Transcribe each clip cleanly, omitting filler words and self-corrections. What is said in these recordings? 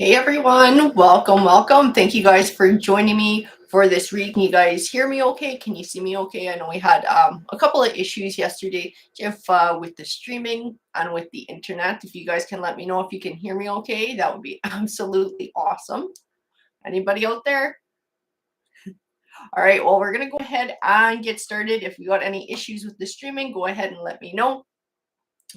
Hey everyone, welcome. Thank you guys for joining me for this read. Can you guys hear me okay? Can you see me okay? I know we had a couple of issues yesterday with the streaming and with the internet. If you guys can let me know if you can hear me okay, that would be absolutely awesome. Anybody out there? All right, well, we're gonna go ahead and get started. If you got any issues with the streaming, go ahead and let me know.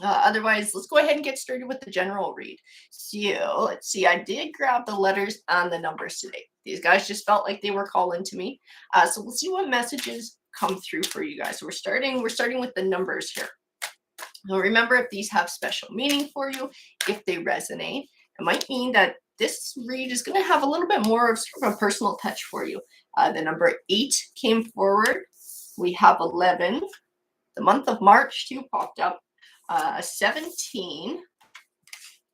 Otherwise, let's go ahead and get started with the general read. So let's see. I did grab the letters and the numbers today. These guys just felt like they were calling to me. So we'll see what messages come through for you guys. So we're starting with the numbers here. Now remember, if these have special meaning for you, if they resonate, it might mean that this read is going to have a little bit more of sort of a personal touch for you. The number 8 came forward. We have 11. The month of March too popped up. 17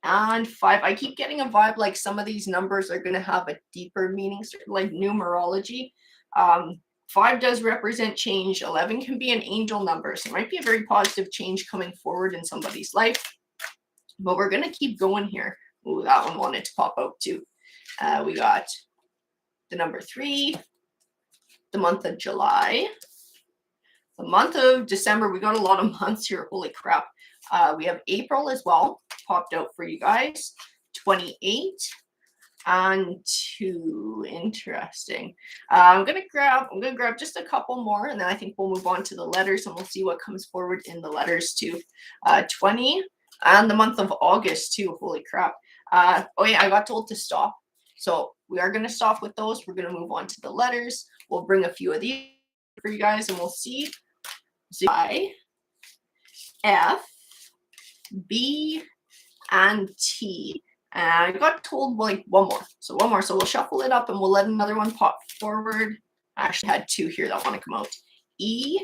and 5. I keep getting a vibe like some of these numbers are going to have a deeper meaning, sort of like numerology. 5 does represent change. 11 can be an angel number, so it might be a very positive change coming forward in somebody's life. But we're going to keep going here. Ooh, that one wanted to pop out too. We got the number 3, the month of July, the month of December. We got a lot of months here. Holy crap. We have April as well, popped out for you guys. 28 and 2. Interesting. I'm gonna grab just a couple more, and then I think we'll move on to the letters, and we'll see what comes forward in the letters too. 20 and the month of August too. Holy crap. Oh yeah, I got told to stop, so we are gonna stop with those. We're gonna move on to the letters. We'll bring a few of these for you guys, and we'll see. I, F, B, and T. And I got told like one more. So we'll shuffle it up and we'll let another one pop forward. I actually had 2 here that want to come out. E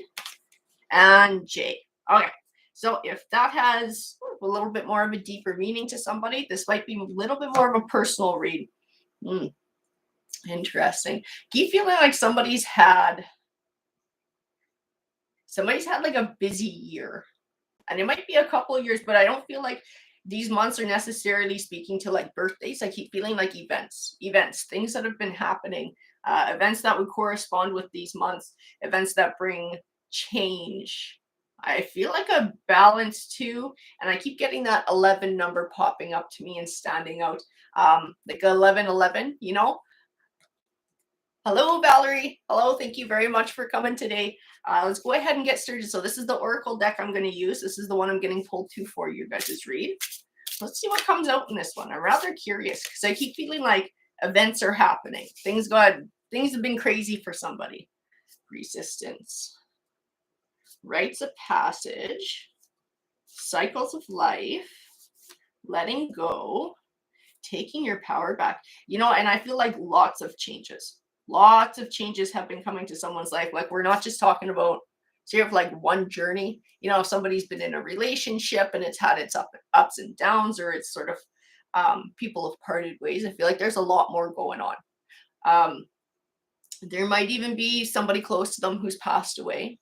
and J. Okay. So if that has a little bit more of a deeper meaning to somebody, this might be a little bit more of a personal read. Interesting. Keep feeling like somebody's had like a busy year. And it might be a couple of years, but I don't feel like these months are necessarily speaking to like birthdays. I keep feeling like events, things that have been happening, events that would correspond with these months, events that bring change. I feel like a balance too, and I keep getting that 11 number popping up to me and standing out, like 1111, you know. Hello, Valerie. Hello, thank you very much for coming today. Let's go ahead and get started. So this is the Oracle deck I'm going to use. This is the one I'm getting pulled to for you guys' read. Let's see what comes out in this one. I'm rather curious because I keep feeling like events are happening. Things have been crazy for somebody. Resistance. Rites of passage. Cycles of life. Letting go. Taking your power back. You know, and I feel like lots of changes have been coming to someone's life. Like, we're not just talking about sort of like one journey. You know, if somebody's been in a relationship and it's had its ups and downs, or it's sort of people have parted ways, I feel like there's a lot more going on. There might even be somebody close to them who's passed away.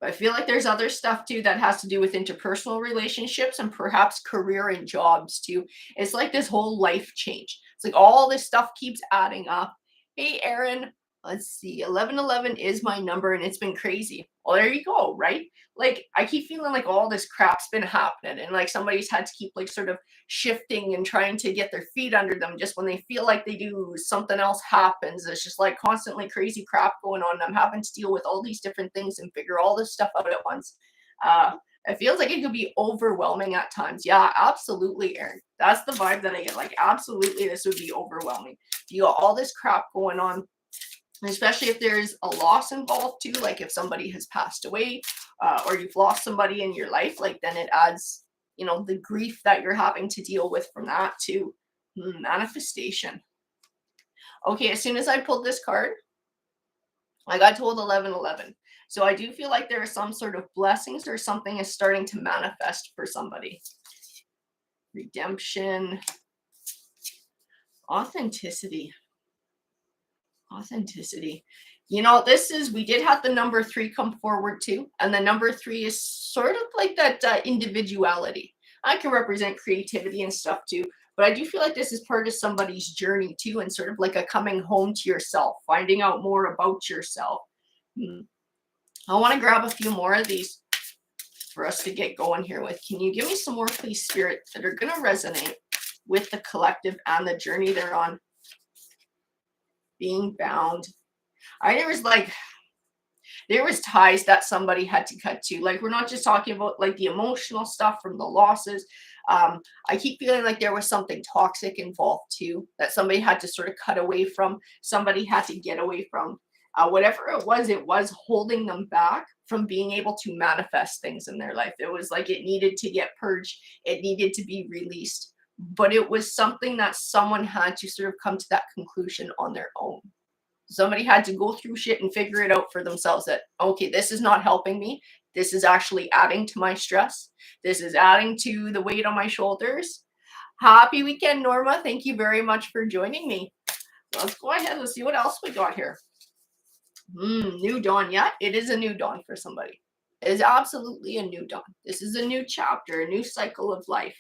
But I feel like there's other stuff too that has to do with interpersonal relationships and perhaps career and jobs too. It's like this whole life change. It's like all this stuff keeps adding up. Hey, Aaron, let's see. 1111 is my number and it's been crazy. Well, there you go, right? Like, I keep feeling like all this crap's been happening and like somebody's had to keep like sort of shifting and trying to get their feet under them. Just when they feel like they do, something else happens. It's just like constantly crazy crap going on. I'm having to deal with all these different things and figure all this stuff out at once. It feels like it could be overwhelming at times. Yeah, absolutely, Aaron. That's the vibe that I get. Like, absolutely, this would be overwhelming. You got all this crap going on, especially if there's a loss involved too. Like if somebody has passed away, or you've lost somebody in your life, like then it adds, you know, the grief that you're having to deal with from that too. Manifestation. Okay, as soon as I pulled this card, I got told 1111. So I do feel like there are some sort of blessings or something is starting to manifest for somebody. Redemption. Authenticity. You know, we did have the number 3 come forward too. And the number 3 is sort of like that individuality. I can represent creativity and stuff too. But I do feel like this is part of somebody's journey too, and sort of like a coming home to yourself, finding out more about yourself. Hmm. I want to grab a few more of these for us to get going here with. Can you give me some more, please, Spirit, that are going to resonate with the collective and the journey they're on? Being bound. There was ties that somebody had to cut to. Like, we're not just talking about like the emotional stuff from the losses. I keep feeling like there was something toxic involved too, that somebody had to sort of cut away from, somebody had to get away from. Whatever it was holding them back from being able to manifest things in their life. It was like it needed to get purged, it needed to be released. But it was something that someone had to sort of come to that conclusion on their own. Somebody had to go through shit and figure it out for themselves that, okay, this is not helping me. This is actually adding to my stress. This is adding to the weight on my shoulders. Happy weekend, Norma. Thank you very much for joining me. Let's go ahead and see what else we got here. New dawn. Yeah, it is a new dawn for somebody. It is absolutely a new dawn. This is a new chapter, a new cycle of life.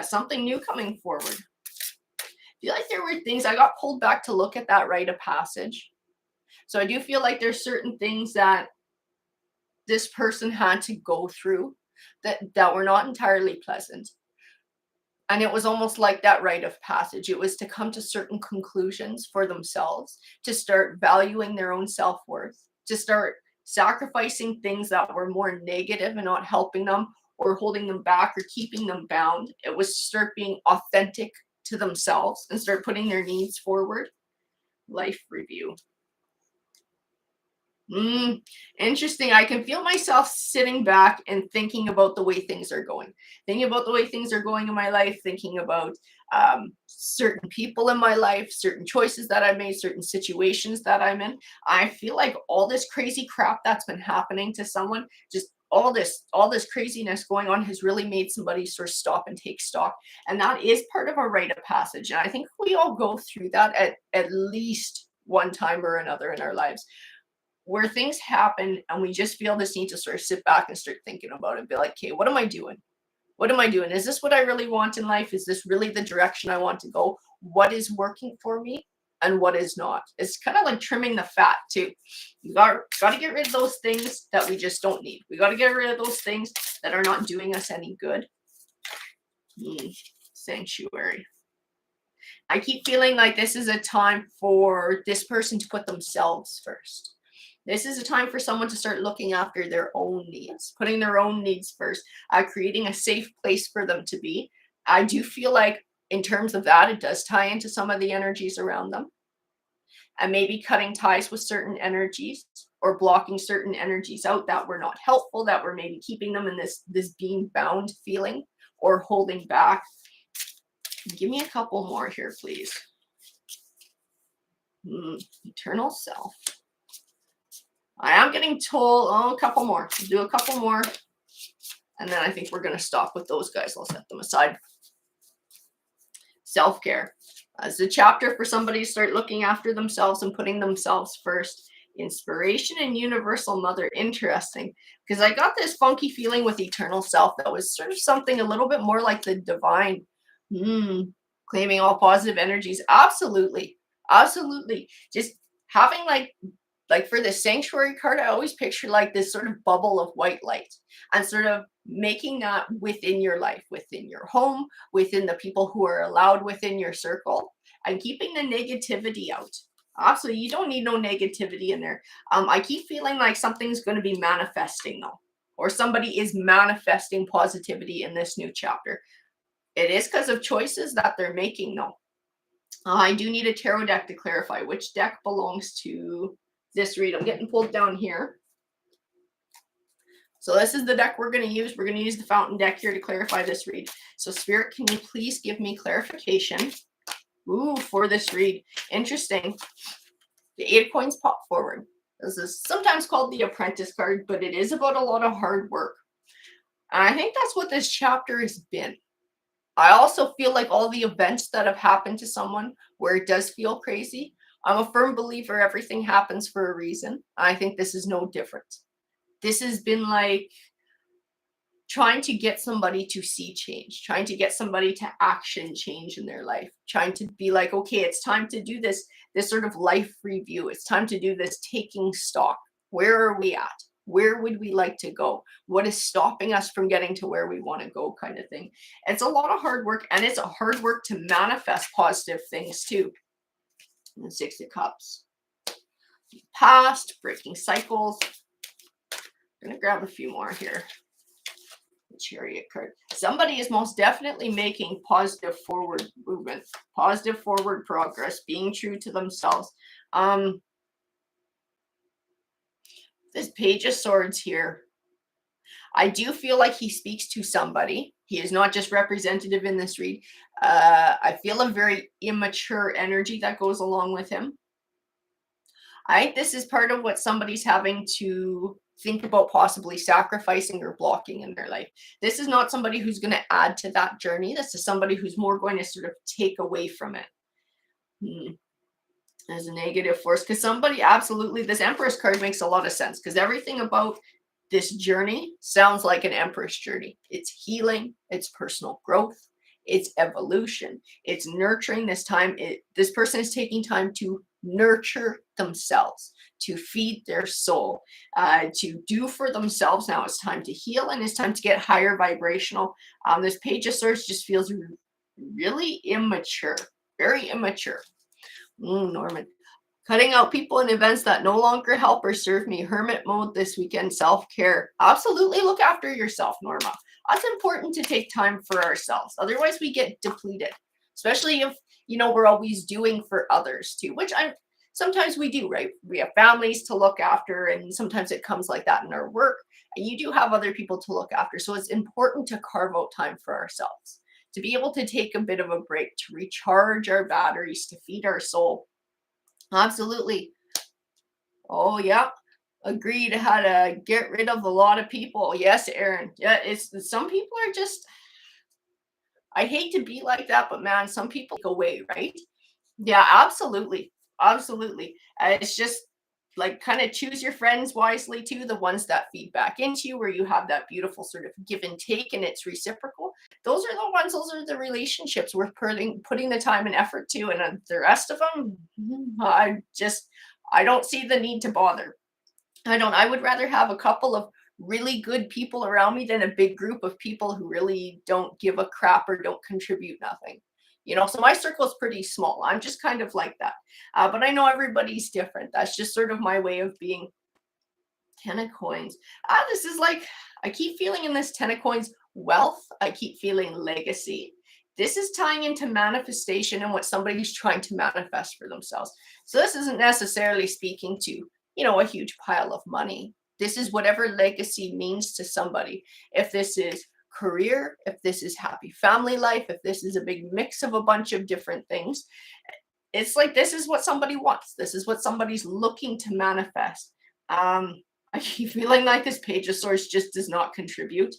Something new coming forward. I feel like there were things I got pulled back to look at that rite of passage. So I do feel like there's certain things that this person had to go through that were not entirely pleasant. And it was almost like that rite of passage. It was to come to certain conclusions for themselves, to start valuing their own self-worth, to start sacrificing things that were more negative and not helping them or holding them back or keeping them bound. It was start being authentic to themselves and start putting their needs forward. Life review. Interesting. I can feel myself sitting back and thinking about the way things are going. Thinking about the way things are going in my life, thinking about certain people in my life, certain choices that I made, certain situations that I'm in. I feel like all this crazy crap that's been happening to someone, just all this craziness going on has really made somebody sort of stop and take stock. And that is part of a rite of passage. And I think we all go through that at least one time or another in our lives, where things happen and we just feel this need to sort of sit back and start thinking about it and be like, okay, what am I doing? What am I doing? Is this what I really want in life? Is this really the direction I want to go? What is working for me and what is not? It's kind of like trimming the fat too. You got to get rid of those things that we just don't need. We got to get rid of those things that are not doing us any good. Sanctuary. I keep feeling like this is a time for this person to put themselves first. This is a time for someone to start looking after their own needs, putting their own needs first, creating a safe place for them to be. I do feel like in terms of that, it does tie into some of the energies around them. And maybe cutting ties with certain energies or blocking certain energies out that were not helpful, that were maybe keeping them in this being bound feeling or holding back. Give me a couple more here, please. Eternal self. I am getting told, a couple more. We'll do a couple more. And then I think we're going to stop with those guys. I'll set them aside. Self-care. As a chapter for somebody to start looking after themselves and putting themselves first. Inspiration and universal mother. Interesting. Because I got this funky feeling with eternal self that was sort of something a little bit more like the divine. Claiming all positive energies. Absolutely. Absolutely. Just having like for the sanctuary card, I always picture like this sort of bubble of white light and sort of making that within your life, within your home, within the people who are allowed within your circle, and keeping the negativity out. Absolutely. You don't need no negativity in there. I keep feeling like something's going to be manifesting though, or somebody is manifesting positivity in this new chapter. It is because of choices that they're making though. I do need a tarot deck to clarify which deck belongs to this read. I'm getting pulled down here. So this is the deck we're going to use. We're going to use the fountain deck here to clarify this read. So Spirit, can you please give me clarification? For this read. Interesting. The 8 of coins pop forward. This is sometimes called the apprentice card, but it is about a lot of hard work. And I think that's what this chapter has been. I also feel like all the events that have happened to someone where it does feel crazy, I'm a firm believer everything happens for a reason. I think this is no different. This has been like trying to get somebody to see change, trying to get somebody to action change in their life, trying to be like, okay, it's time to do this sort of life review. It's time to do this taking stock. Where are we at? Where would we like to go? What is stopping us from getting to where we want to go, kind of thing. It's a lot of hard work, and it's a hard work to manifest positive things too. And the Six of Cups. Past, breaking cycles. I'm going to grab a few more here. The Chariot card. Somebody is most definitely making positive forward movement, positive forward progress, being true to themselves. This Page of Swords here, I do feel like he speaks to somebody. He is not just representative in this read. I feel a very immature energy that goes along with him. I think this is part of what somebody's having to think about possibly sacrificing or blocking in their life. This is not somebody who's going to add to that journey. This is somebody who's more going to sort of take away from it. As a negative force, because somebody, absolutely, this Empress card makes a lot of sense, because everything about this journey sounds like an Empress journey. It's healing, it's personal growth, it's evolution, it's nurturing. This time, this person is taking time to nurture themselves, to feed their soul, to do for themselves. Now it's time to heal, and it's time to get higher vibrational. This Page of Swords just feels really immature, very immature. Norman. Cutting out people and events that no longer help or serve me. Hermit mode this weekend. Self-care. Absolutely look after yourself, Norma. That's important to take time for ourselves. Otherwise, we get depleted. Especially if, we're always doing for others too, which sometimes we do, right? We have families to look after, and sometimes it comes like that in our work. And you do have other people to look after. So it's important to carve out time for ourselves, to be able to take a bit of a break, to recharge our batteries, to feed our soul. Absolutely. Oh, yeah. Agreed. How to get rid of a lot of people. Yes, Aaron. Yeah, some people are just, I hate to be like that, but man, some people go away, right? Yeah, absolutely. Absolutely. It's just like kind of choose your friends wisely too, the ones that feed back into you, where you have that beautiful sort of give and take and it's reciprocal. Those are the relationships worth putting the time and effort to. And the rest of them, I don't see the need to bother. I would rather have a couple of really good people around me than a big group of people who really don't give a crap or don't contribute nothing. So my circle is pretty small. I'm just kind of like that. But I know everybody's different. That's just sort of my way of being. 10 of coins. This is like, I keep feeling in this 10 of coins, wealth. I keep feeling legacy. This is tying into manifestation and what somebody's trying to manifest for themselves. So this isn't necessarily speaking to, a huge pile of money. This is whatever legacy means to somebody. If this is career, if this is happy family life, if this is a big mix of a bunch of different things, it's like this is what somebody wants. This is what somebody's looking to manifest. I keep feeling like this Page of Swords just does not contribute.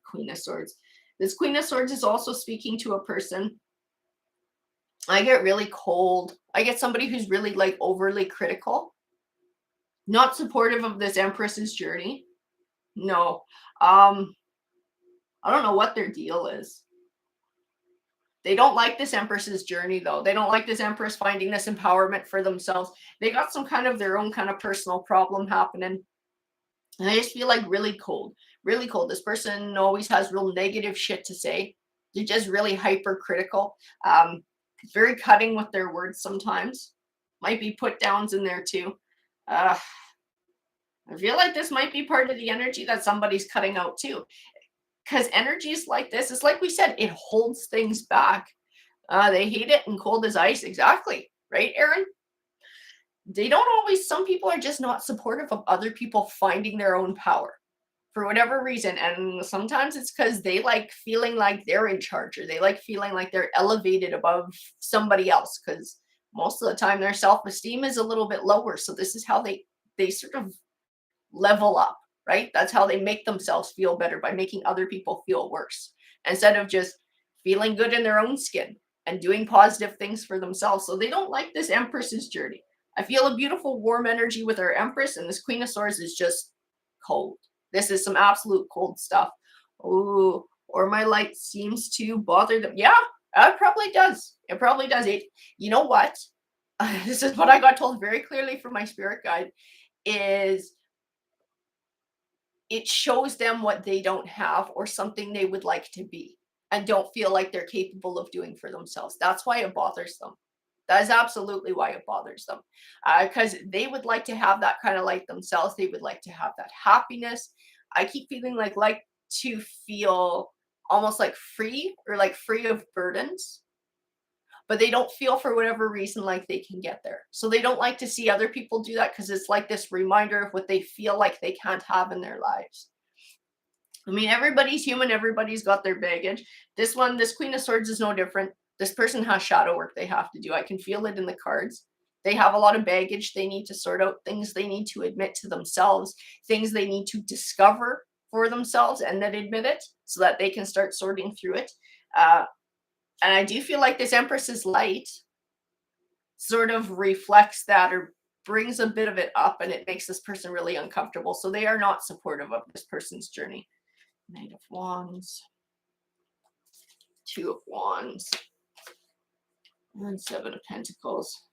Queen of Swords. This Queen of Swords is also speaking to a person. I get really cold. I get somebody who's really like overly critical, not supportive of this Empress's journey. No. I don't know what their deal is. They don't like this Empress's journey, though. They don't like this Empress finding this empowerment for themselves. They got some kind of their own kind of personal problem happening. And I just feel like really cold, really cold. This person always has real negative shit to say. They're just really hypercritical, very cutting with their words sometimes. Might be put downs in there too. I feel like this might be part of the energy that somebody's cutting out too. Because energies like this, it's like we said, it holds things back. They hate it and cold as ice. Exactly. Right, Aaron? They don't always, some people are just not supportive of other people finding their own power for whatever reason. And sometimes it's because they like feeling like they're in charge, or they like feeling like they're elevated above somebody else, because most of the time their self-esteem is a little bit lower. So this is how they sort of level up, right? That's how they make themselves feel better, by making other people feel worse, instead of just feeling good in their own skin and doing positive things for themselves. So they don't like this Empress's journey. I feel a beautiful warm energy with our Empress, and this Queen of Swords is just cold. This is some absolute cold stuff. Oh, or my light seems to bother them. Yeah, it probably does. It probably does. It. You know what? This is what I got told very clearly from my spirit guide. Is it shows them what they don't have or something they would like to be and don't feel like they're capable of doing for themselves. That's why it bothers them. That is absolutely why it bothers them. Because they would like to have that kind of light themselves. They would like to have that happiness. I keep feeling like to feel almost like free or like free of burdens, but they don't feel for whatever reason like they can get there. So they don't like to see other people do that because it's like this reminder of what they feel like they can't have in their lives. I mean, everybody's human, everybody's got their baggage. This Queen of Swords is no different. This person has shadow work they have to do. I can feel it in the cards. They have a lot of baggage they need to sort out, things they need to admit to themselves, things they need to discover for themselves and then admit it so that they can start sorting through it. Uh, and I do feel like this Empress's light sort of reflects that or brings a bit of it up, and it makes this person really uncomfortable. So they are not supportive of this person's journey. Knight of Wands, Two of Wands, and Seven of Pentacles.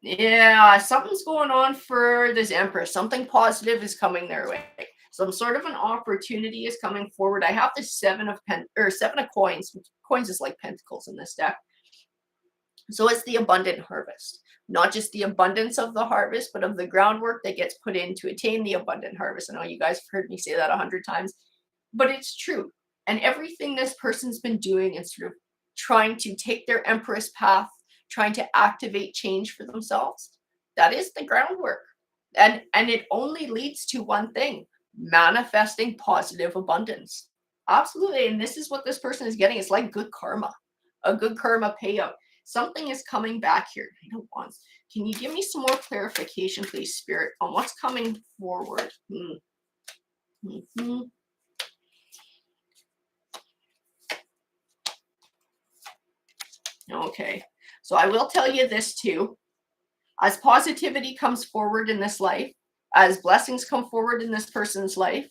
Yeah, something's going on for this Empress. Something positive is coming their way. Some sort of an opportunity is coming forward. I have the Seven of Coins. Coins is like Pentacles in this deck. So it's the abundant harvest. Not just the abundance of the harvest, but of the groundwork that gets put in to attain the abundant harvest. I know you guys have heard me say that 100 times, but it's true. And everything this person's been doing is sort of trying to take their Empress path, trying to activate change for themselves. That is the groundwork. And it only leads to one thing: manifesting positive abundance. Absolutely. And this is what this person is getting. It's like good karma, a good karma payout. Something is coming back here. I don't want. Can you give me some more clarification, please, Spirit, on what's coming forward? Mm-hmm. Okay, so I will tell you this too. As positivity comes forward in this life, as blessings come forward in this person's life,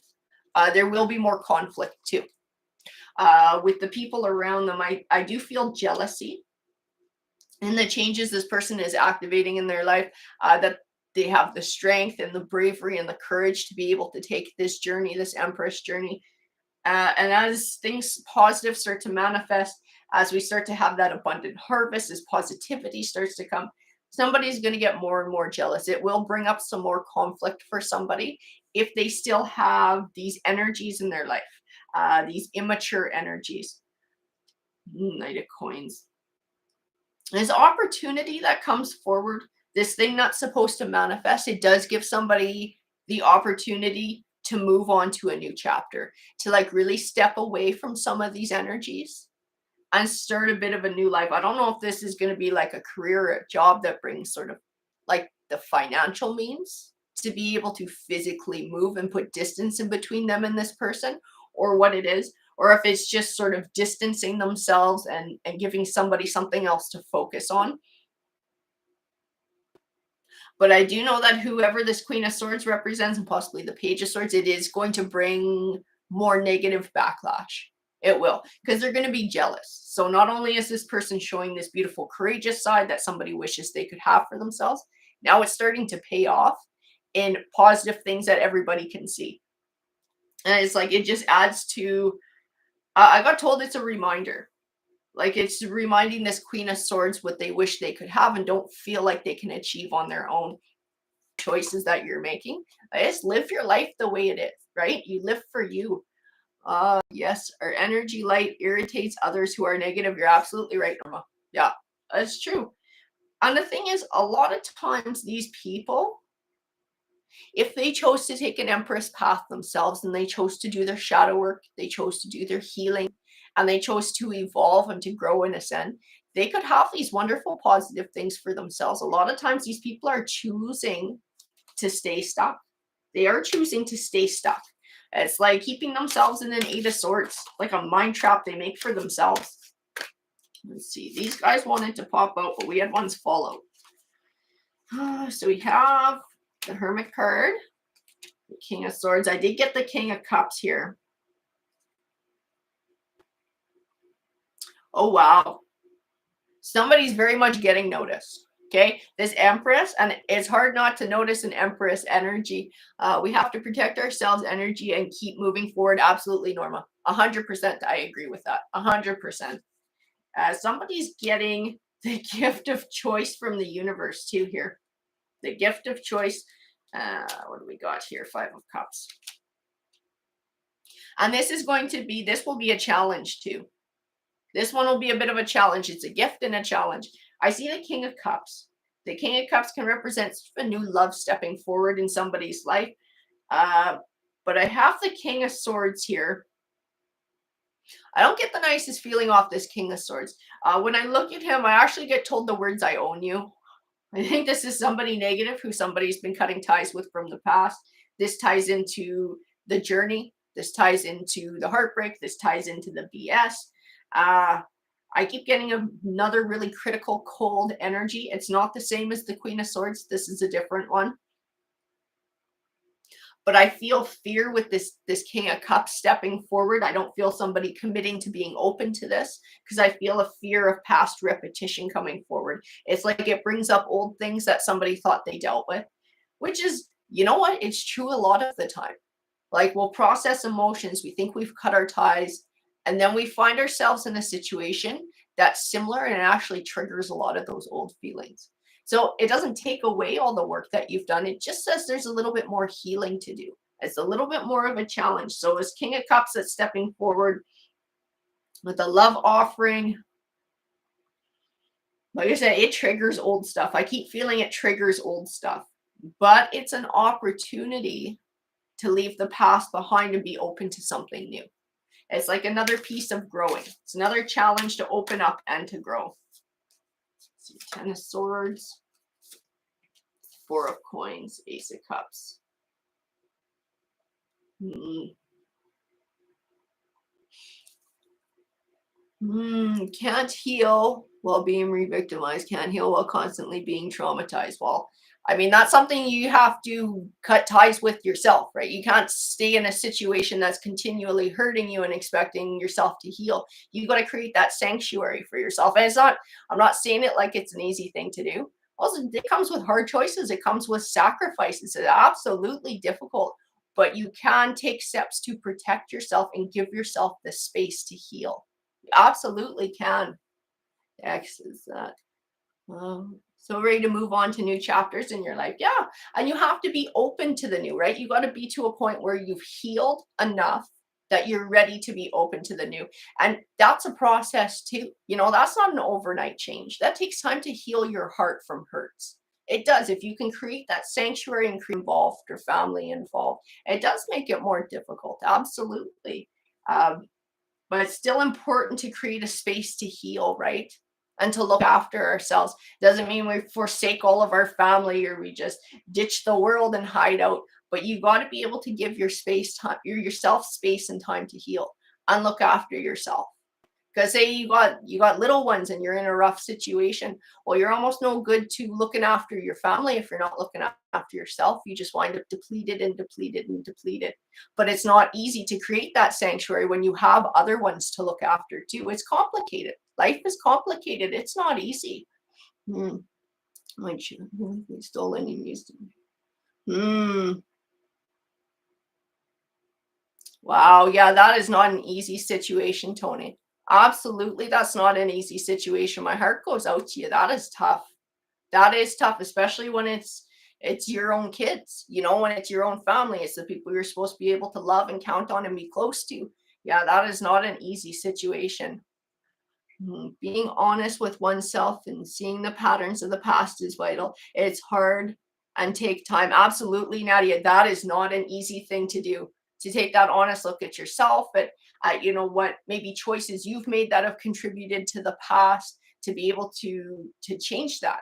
there will be more conflict too. With the people around them, I do feel jealousy in the changes this person is activating in their life, that they have the strength and the bravery and the courage to be able to take this journey, this Empress journey. And as things positive start to manifest, as we start to have that abundant harvest, as positivity starts to come, somebody's going to get more and more jealous. It will bring up some more conflict for somebody if they still have these energies in their life, these immature energies. Knight of Coins. This opportunity that comes forward, this thing that's supposed to manifest, it does give somebody the opportunity to move on to a new chapter, to like really step away from some of these energies and start a bit of a new life. I don't know if this is going to be like a career or a job that brings sort of like the financial means to be able to physically move and put distance in between them and this person, or what it is, or if it's just sort of distancing themselves and giving somebody something else to focus on. But I do know that whoever this Queen of Swords represents, and possibly the Page of Swords, it is going to bring more negative backlash. It will, because they're going to be jealous. So not only is this person showing this beautiful, courageous side that somebody wishes they could have for themselves, now it's starting to pay off in positive things that everybody can see. And it's like, it just adds to, I got told it's a reminder. Like, it's reminding this Queen of Swords what they wish they could have and don't feel like they can achieve on their own. Choices that you're making. Just live your life the way it is, right? You live for you. Yes, our energy light irritates others who are negative. You're absolutely right, Norma. Yeah, that's true. And the thing is, a lot of times these people, if they chose to take an Empress path themselves and they chose to do their shadow work, they chose to do their healing, and they chose to evolve and to grow and ascend, they could have these wonderful positive things for themselves. A lot of times these people are choosing to stay stuck. They are choosing to stay stuck. It's like keeping themselves in an Eight of Swords, like a mind trap they make for themselves. Let's see. These guys wanted to pop out, but we had ones fall out. So we have the Hermit card, the King of Swords. I did get the King of Cups here. Oh, wow. Somebody's very much getting noticed. Okay, this Empress, and it's hard not to notice an Empress energy. We have to protect ourselves energy and keep moving forward. Absolutely, Norma. 100%. I agree with that. 100%. Somebody's getting the gift of choice from the universe too here. The gift of choice. What do we got here? Five of Cups. And this will be a challenge too. This one will be a bit of a challenge. It's a gift and a challenge. I see the King of Cups. The King of Cups can represent a new love stepping forward in somebody's life. But I have the King of Swords here. I don't get the nicest feeling off this King of Swords. When I look at him, I actually get told the words, I own you. I think this is somebody negative who somebody's been cutting ties with from the past. This ties into the journey. This ties into the heartbreak. This ties into the BS. I keep getting another really critical, cold energy. It's not the same as the Queen of Swords. This is a different one. But I feel fear with this King of Cups stepping forward. I don't feel somebody committing to being open to this because I feel a fear of past repetition coming forward. It's like it brings up old things that somebody thought they dealt with, which is, you know what? It's true a lot of the time. Like we'll process emotions. We think we've cut our ties, and then we find ourselves in a situation that's similar and it actually triggers a lot of those old feelings. So it doesn't take away all the work that you've done. It just says there's a little bit more healing to do. It's a little bit more of a challenge. So as King of Cups that's stepping forward with a love offering, like I said, it triggers old stuff. I keep feeling it triggers old stuff, but it's an opportunity to leave the past behind and be open to something new. It's like another piece of growing. It's another challenge to open up and to grow. See, Ten of Swords, Four of Coins, Ace of Cups. Can't heal while being re-victimized. Can't heal while constantly being traumatized. Well, I mean, that's something you have to cut ties with yourself, right? You can't stay in a situation that's continually hurting you and expecting yourself to heal. You got to create that sanctuary for yourself. And I'm not saying it like it's an easy thing to do. Also, it comes with hard choices. It comes with sacrifices. It's absolutely difficult, but you can take steps to protect yourself and give yourself the space to heal. You absolutely can. X is that. So ready to move on to new chapters in your life. Yeah. And you have to be open to the new, right? You got to be to a point where you've healed enough that you're ready to be open to the new. And that's a process too. You know, that's not an overnight change. That takes time to heal your heart from hurts. It does. If you can create that sanctuary and create involved or family involved, it does make it more difficult. Absolutely. But it's still important to create a space to heal, right? And to look after ourselves. Doesn't mean we forsake all of our family or we just ditch the world and hide out. But you got to be able to give yourself space and time to heal and look after yourself. Because say you got little ones and you're in a rough situation, well, you're almost no good to looking after your family if you're not looking after yourself. You just wind up depleted and depleted and depleted. But it's not easy to create that sanctuary when you have other ones to look after too. It's complicated. Life is complicated. It's not easy. We stole any music. Wow. Yeah, that is not an easy situation, Tony. Absolutely, that's not an easy situation. My heart goes out to you. That is tough. That is tough, especially when it's your own kids, you know, when it's your own family. It's the people you're supposed to be able to love and count on and be close to. Yeah, that is not an easy situation. Being honest with oneself and seeing the patterns of the past is vital. It's hard and take time. Absolutely, Nadia. That is not an easy thing to do. To take that honest look at yourself, at you know what maybe choices you've made that have contributed to the past, to be able to change that.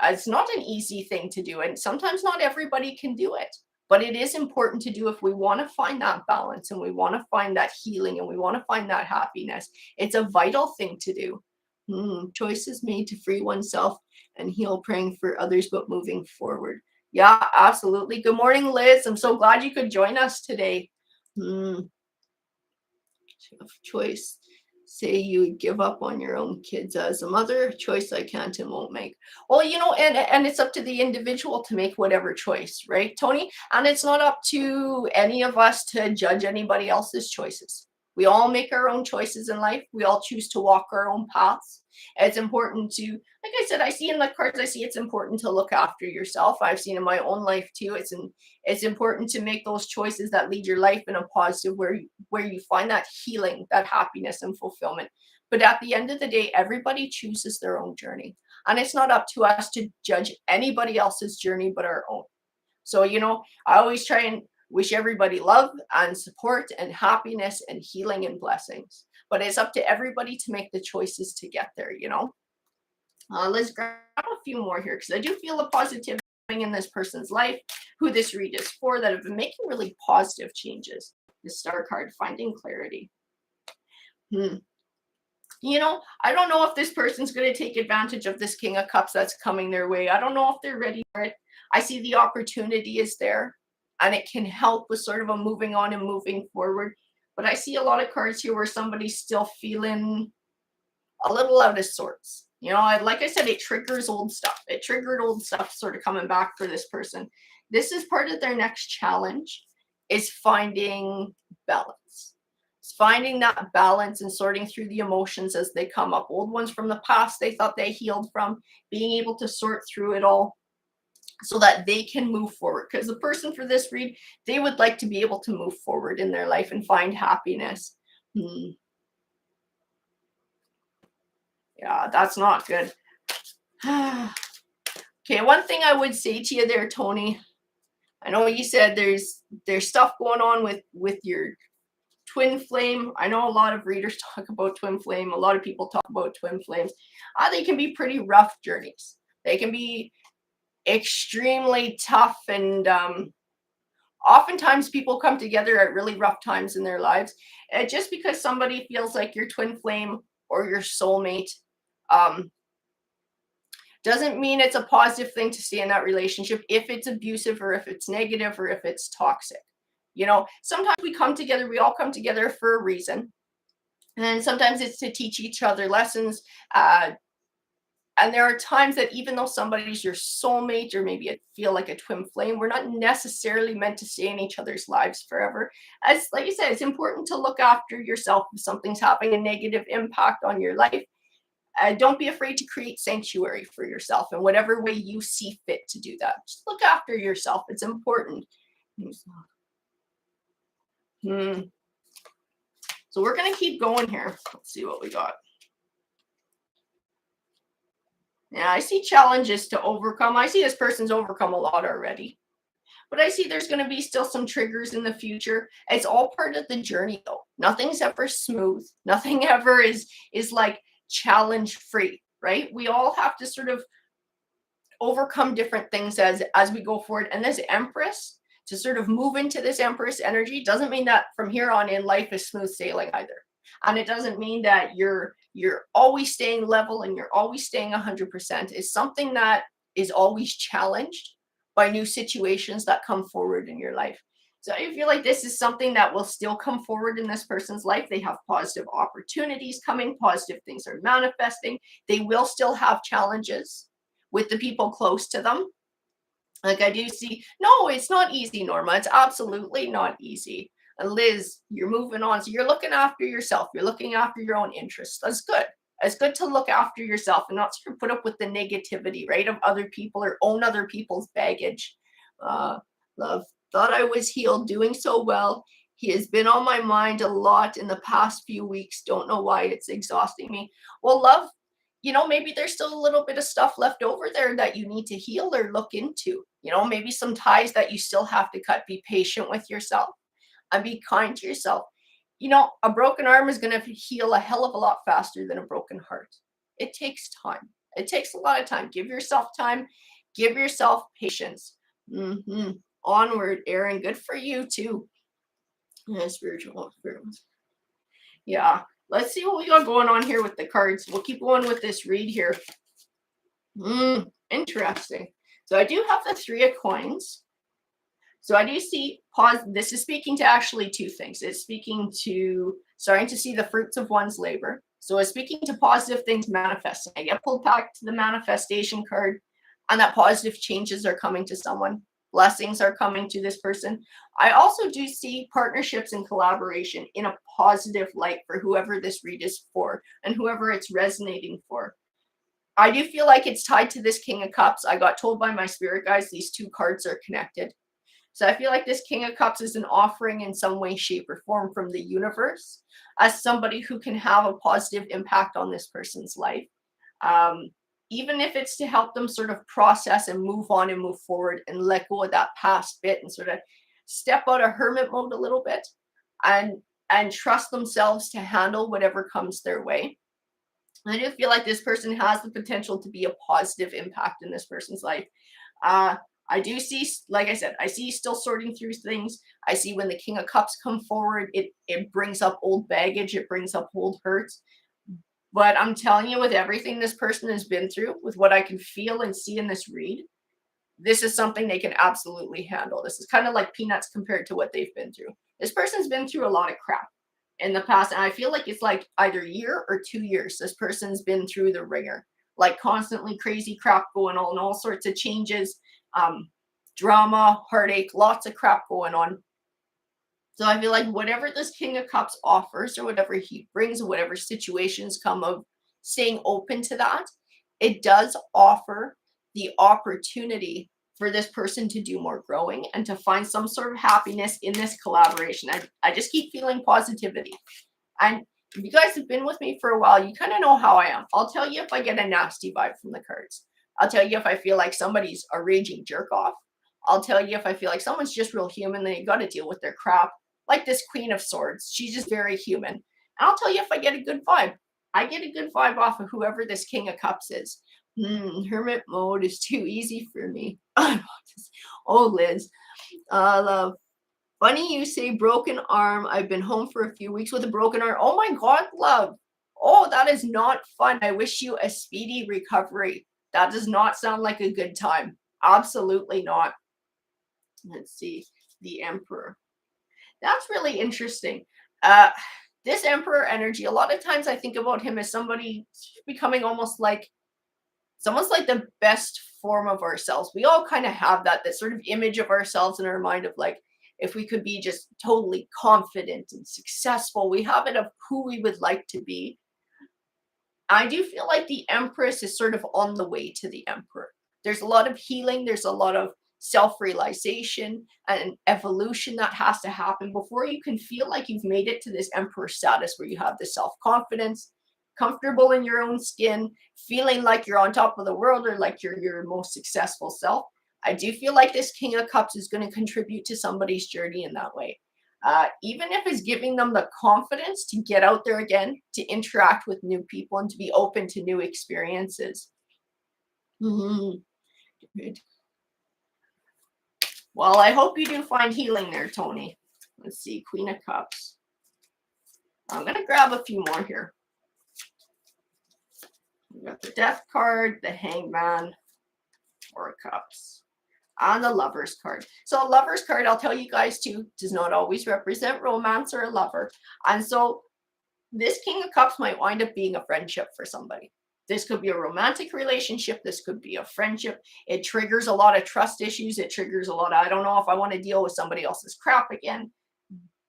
It's not an easy thing to do, and sometimes not everybody can do it. But it is important to do if we want to find that balance and we want to find that healing and we want to find that happiness. It's a vital thing to do. Choices made to free oneself and heal, praying for others, but moving forward. Yeah, absolutely. Good morning, Liz. I'm so glad you could join us today. Choice. Say you would give up on your own kids as a mother, choice I can't and won't make. Well, and it's up to the individual to make whatever choice, right, Tony? And it's not up to any of us to judge anybody else's choices. We all make our own choices in life. We all choose to walk our own paths. It's important to, like I said, I see in the cards, I see it's important to look after yourself. I've seen in my own life too. It's important to make those choices that lead your life in a positive, where you find that healing, that happiness and fulfillment. But at the end of the day, everybody chooses their own journey. And it's not up to us to judge anybody else's journey but our own. So, I always try and wish everybody love and support and happiness and healing and blessings. But it's up to everybody to make the choices to get there. Let's grab a few more here, because I do feel a positivity in this person's life, who this read is for, that have been making really positive changes. The Star card, finding clarity. I don't know if this person's going to take advantage of this King of Cups that's coming their way. I don't know if they're ready for it. I see the opportunity is there, and it can help with sort of a moving on and moving forward. But I see a lot of cards here where somebody's still feeling a little out of sorts. Like I said, it triggers old stuff. It triggered old stuff sort of coming back for this person. This is part of their next challenge, is finding balance. It's finding that balance and sorting through the emotions as they come up. Old ones from the past they thought they healed from, being able to sort through it all so that they can move forward. Because the person for this read, they would like to be able to move forward in their life and find happiness. Yeah, that's not good. Okay, one thing I would say to you there, Tony, I know you said there's stuff going on with your twin flame. I know a lot of readers talk about twin flame. A lot of people talk about twin flames. They can be pretty rough journeys. They can be extremely tough, and oftentimes people come together at really rough times in their lives. Just because somebody feels like your twin flame or your soulmate doesn't mean it's a positive thing to stay in that relationship if it's abusive or if it's negative or if it's toxic. Sometimes we all come together for a reason. And sometimes it's to teach each other lessons. And there are times that even though somebody's your soulmate or maybe it feel like a twin flame, we're not necessarily meant to stay in each other's lives forever. As like you said, it's important to look after yourself if something's having a negative impact on your life. Don't be afraid to create sanctuary for yourself in whatever way you see fit to do that. Just look after yourself. It's important. So we're going to keep going here. Let's see what we got. Yeah, I see challenges to overcome. I see this person's overcome a lot already. But I see there's going to be still some triggers in the future. It's all part of the journey, though. Nothing's ever smooth. Nothing ever is like challenge free, right? We all have to sort of overcome different things as we go forward. And this Empress, to sort of move into this Empress energy, doesn't mean that from here on in life is smooth sailing either. And it doesn't mean that you're always staying level and you're always staying 100%. It's something that is always challenged by new situations that come forward in your life. So I feel like this is something that will still come forward in this person's life. They have positive opportunities coming, positive things are manifesting. They will still have challenges with the people close to them. Like I do see, no, it's not easy, Norma. It's absolutely not easy. And Liz, you're moving on. So you're looking after yourself. You're looking after your own interests. That's good. It's good to look after yourself and not sort of put up with the negativity, right, of other people or own other people's baggage. Love, thought I was healed, doing so well. He has been on my mind a lot in the past few weeks. Don't know why it's exhausting me. Well, love, maybe there's still a little bit of stuff left over there that you need to heal or look into. Maybe some ties that you still have to cut. Be patient with yourself and be kind to yourself. A broken arm is going to heal a hell of a lot faster than a broken heart. It takes time. It takes a lot of time. Give yourself time. Give yourself patience. Onward, Aaron. Good for you too. Yeah, spiritual. Yeah. Let's see what we got going on here with the cards. We'll keep going with this read here. Interesting. So I do have the 3 of coins. So I do see pause. This is speaking to actually two things. It's speaking to starting to see the fruits of one's labor. So it's speaking to positive things manifesting. I get pulled back to the manifestation card, and that positive changes are coming to someone. Blessings are coming to this person. I also do see partnerships and collaboration in a positive light for whoever this read is for and whoever it's resonating for. I do feel like it's tied to this King of Cups. I got told by my spirit guides these two cards are connected. So I feel like this King of Cups is an offering in some way, shape, or form from the universe as somebody who can have a positive impact on this person's life. Um, Even if it's to help them sort of process and move on and move forward and let go of that past bit and sort of step out of hermit mode a little bit and trust themselves to handle whatever comes their way. I do feel like this person has the potential to be a positive impact in this person's life. Uh, I do see, like I said, I see still sorting through things. I see when the King of Cups come forward, it brings up old baggage, it brings up old hurts. But I'm telling you, with everything this person has been through, with what I can feel and see in this read, this is something they can absolutely handle. This is kind of like peanuts compared to what they've been through. This person's been through a lot of crap in the past, and I feel like it's like either year or 2 years. This person's been through the ringer, like constantly crazy crap going on, all sorts of changes, drama, heartache, lots of crap going on. So I feel like whatever this King of Cups offers or whatever he brings, whatever situations come of staying open to that, it does offer the opportunity for this person to do more growing and to find some sort of happiness in this collaboration. I just keep feeling positivity. And if you guys have been with me for a while, you kind of know how I am. I'll tell you if I get a nasty vibe from the cards. I'll tell you if I feel like somebody's a raging jerk off. I'll tell you if I feel like someone's just real human, they got to deal with their crap. Like this Queen of Swords, she's just very human. And I'll tell you if I get a good vibe. I get a good vibe off of whoever this King of Cups is. Hermit mode is too easy for me. Oh, Liz. Love. Funny you say broken arm. I've been home for a few weeks with a broken arm. Oh my God, love. Oh, that is not fun. I wish you a speedy recovery. That does not sound like a good time. Absolutely not. Let's see. The Emperor. That's really interesting. This Emperor energy, a lot of times I think about him as somebody becoming almost like someone's like the best form of ourselves. We all kind of have that sort of image of ourselves in our mind of like, if we could be just totally confident and successful, we have it of who we would like to be. I do feel like the Empress is sort of on the way to the Emperor. There's a lot of healing, there's a lot of self-realization and evolution that has to happen before you can feel like you've made it to this Emperor status where you have the self-confidence, comfortable in your own skin, feeling like you're on top of the world or like you're your most successful self. I do feel like this King of Cups is going to contribute to somebody's journey in that way. Even if it's giving them the confidence to get out there again, to interact with new people and to be open to new experiences. Mhm. Good. Well, I hope you do find healing there, Tony. Let's see, Queen of Cups. I'm going to grab a few more here. We got the Death card, the Hangman, Four of Cups, and the Lover's card. So a Lover's card, I'll tell you guys too, does not always represent romance or a lover. And so this King of Cups might wind up being a friendship for somebody. This could be a romantic relationship. This could be a friendship. It triggers a lot of trust issues. It triggers a lot of, I don't know if I want to deal with somebody else's crap again.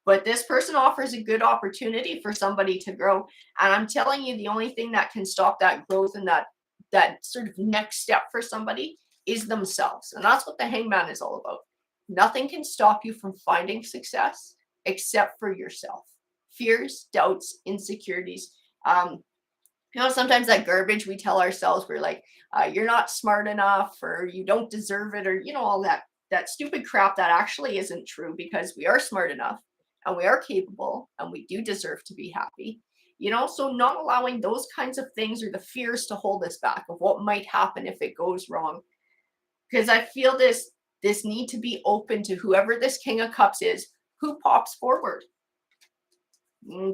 But this person offers a good opportunity for somebody to grow. And I'm telling you, the only thing that can stop that growth and that sort of next step for somebody is themselves. And that's what the Hangman is all about. Nothing can stop you from finding success except for yourself. Fears, doubts, insecurities. Sometimes that garbage we tell ourselves, we're like, you're not smart enough or you don't deserve it or, all that stupid crap that actually isn't true because we are smart enough and we are capable and we do deserve to be happy. So not allowing those kinds of things or the fears to hold us back of what might happen if it goes wrong. Because I feel this need to be open to whoever this King of Cups is, who pops forward.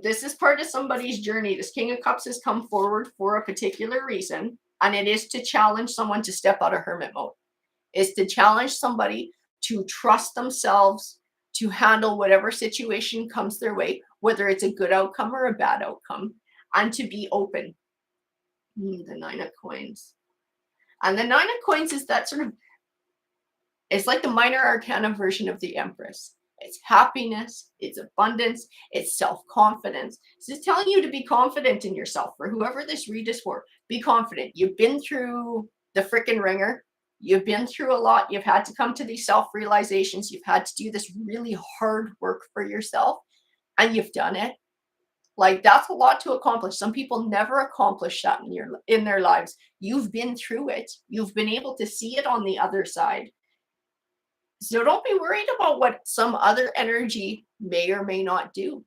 This is part of somebody's journey. This King of Cups has come forward for a particular reason, and it is to challenge someone to step out of hermit mode. It's to challenge somebody to trust themselves, to handle whatever situation comes their way, whether it's a good outcome or a bad outcome, and to be open. The Nine of Coins. And the Nine of Coins is that sort of, it's like the minor arcana version of the Empress. It's happiness, it's abundance, it's self-confidence. It's telling you to be confident in yourself. For whoever this read is for, be confident. You've been through the frickin' ringer. You've been through a lot. You've had to come to these self-realizations. You've had to do this really hard work for yourself, and you've done it. Like, that's a lot to accomplish. Some people never accomplish that in their lives. You've been through it. You've been able to see it on the other side. So don't be worried about what some other energy may or may not do.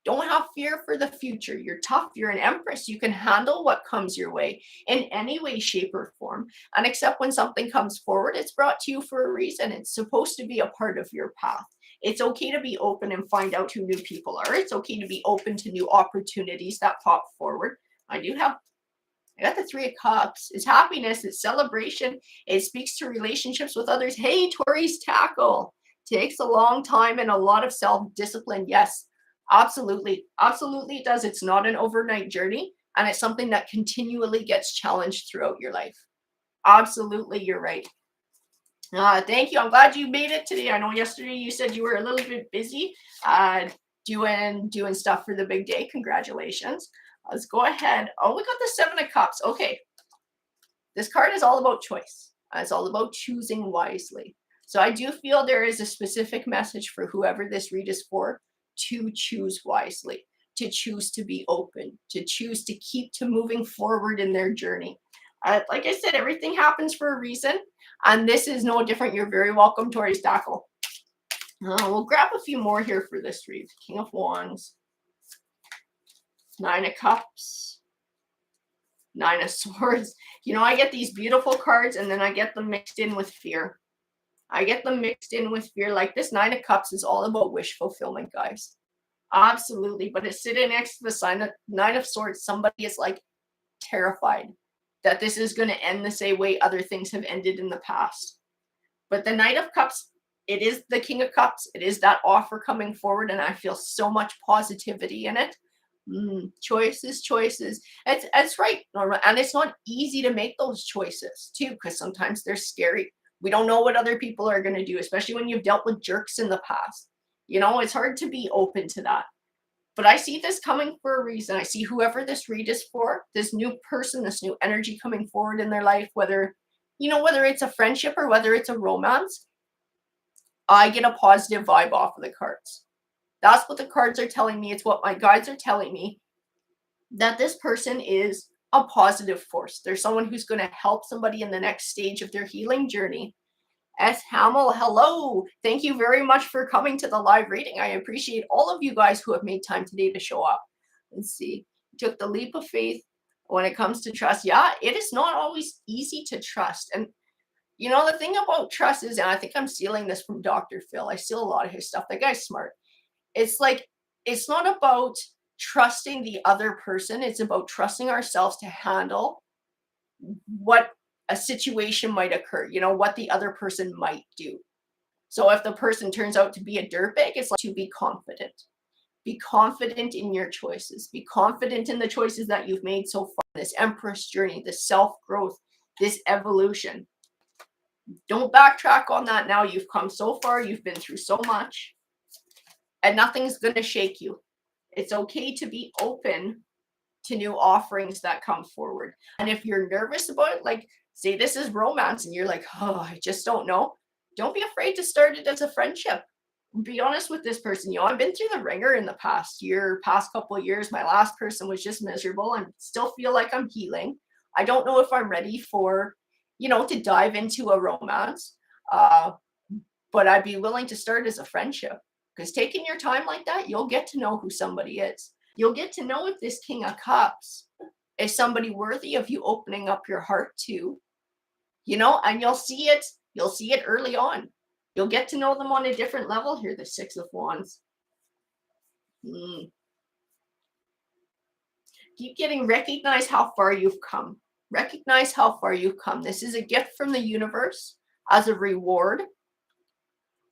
Don't have fear for the future. You're tough. You're an Empress. You can handle what comes your way in any way, shape, or form. And except when something comes forward, it's brought to you for a reason. It's supposed to be a part of your path. It's okay to be open and find out who new people are. It's okay to be open to new opportunities that pop forward. I got the Three of Cups. It's happiness. It's celebration. It speaks to relationships with others. Hey, Taurus tackle. Takes a long time and a lot of self-discipline. Yes, absolutely. Absolutely it does. It's not an overnight journey. And it's something that continually gets challenged throughout your life. Absolutely, you're right. Thank you. I'm glad you made it today. I know yesterday you said you were a little bit busy doing stuff for the big day. Congratulations. Let's go ahead. Oh, we got the Seven of Cups. Okay. This card is all about choice. It's all about choosing wisely. So I do feel there is a specific message for whoever this read is for, to choose wisely, to choose to be open, to choose to keep to moving forward in their journey. Like I said, everything happens for a reason. And this is no different. You're very welcome, Taurus tackle. We'll grab a few more here for this read. King of Wands. Nine of Cups. Nine of Swords. You know, I get these beautiful cards and then I get them mixed in with fear. I get them mixed in with fear. Like this Nine of Cups is all about wish fulfillment, guys. Absolutely. But it's sitting next to the Nine of Swords. Somebody is like terrified that this is going to end the same way other things have ended in the past. But the Knight of Cups, it is the King of Cups. It is that offer coming forward, and I feel so much positivity in it. Choices. It's right, Norma. And it's not easy to make those choices, too, because sometimes they're scary. We don't know what other people are going to do, especially when you've dealt with jerks in the past. You know, it's hard to be open to that. But I see this coming for a reason. I see whoever this read is for, this new person, this new energy coming forward in their life, whether it's a friendship or whether it's a romance, I get a positive vibe off of the cards. That's what the cards are telling me. It's what my guides are telling me, that this person is a positive force. There's someone who's going to help somebody in the next stage of their healing journey. S. Hamill, hello. Thank you very much for coming to the live reading. I appreciate all of you guys who have made time today to show up. Let's see. Took the leap of faith when it comes to trust. Yeah, it is not always easy to trust. And you know, the thing about trust is, and I think I'm stealing this from Dr. Phil. I steal a lot of his stuff. That guy's smart. It's like, it's not about trusting the other person. It's about trusting ourselves to handle what a situation might occur, you know, what the other person might do. So if the person turns out to be a dirtbag, it's like to be confident. Be confident in your choices. Be confident in the choices that you've made so far. This Empress journey, this self-growth, this evolution. Don't backtrack on that now. You've come so far. You've been through so much. And nothing's going to shake you. It's okay to be open to new offerings that come forward. And if you're nervous about it, like, say this is romance and you're like, oh, I just don't know. Don't be afraid to start it as a friendship. Be honest with this person. You know, I've been through the ringer in the past couple of years. My last person was just miserable. I still feel like I'm healing. I don't know if I'm ready for, you know, to dive into a romance. But I'd be willing to start as a friendship. Because taking your time like that, you'll get to know who somebody is. You'll get to know if this King of Cups is somebody worthy of you opening up your heart to, you know, and you'll see it early on. You'll get to know them on a different level here, the Six of Wands. Keep getting, recognize how far you've come. Recognize how far you've come. This is a gift from the universe as a reward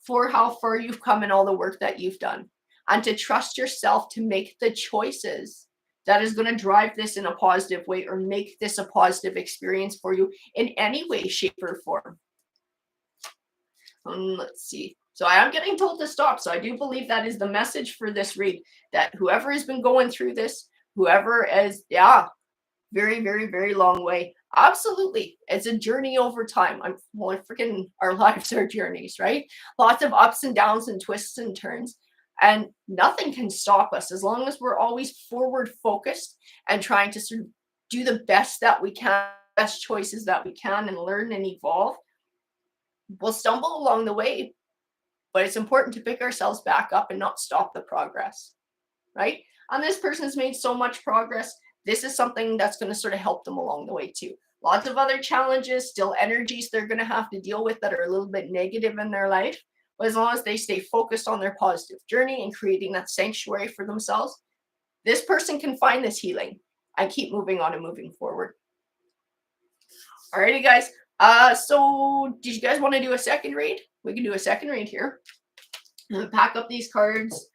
for how far you've come and all the work that you've done, and to trust yourself to make the choices that is going to drive this in a positive way or make this a positive experience for you in any way, shape, or form. Let's see. So I am getting told to stop. So I do believe that is the message for this read, that whoever has been going through this, whoever is, yeah, very, very, very long way. Absolutely. It's a journey over time. Well, freaking our lives are journeys, right? Lots of ups and downs and twists and turns. And nothing can stop us as long as we're always forward focused and trying to sort of do the best that we can, best choices that we can, and learn and evolve. We'll stumble along the way, but it's important to pick ourselves back up and not stop the progress, right? And this person has made so much progress. This is something that's going to sort of help them along the way too. Lots of other challenges, still energies they're going to have to deal with that are a little bit negative in their life. But as long as they stay focused on their positive journey and creating that sanctuary for themselves, this person can find this healing and keep moving on and moving forward. Alrighty, guys. So did you guys want to do a second read? We can do a second read here. Pack up these cards.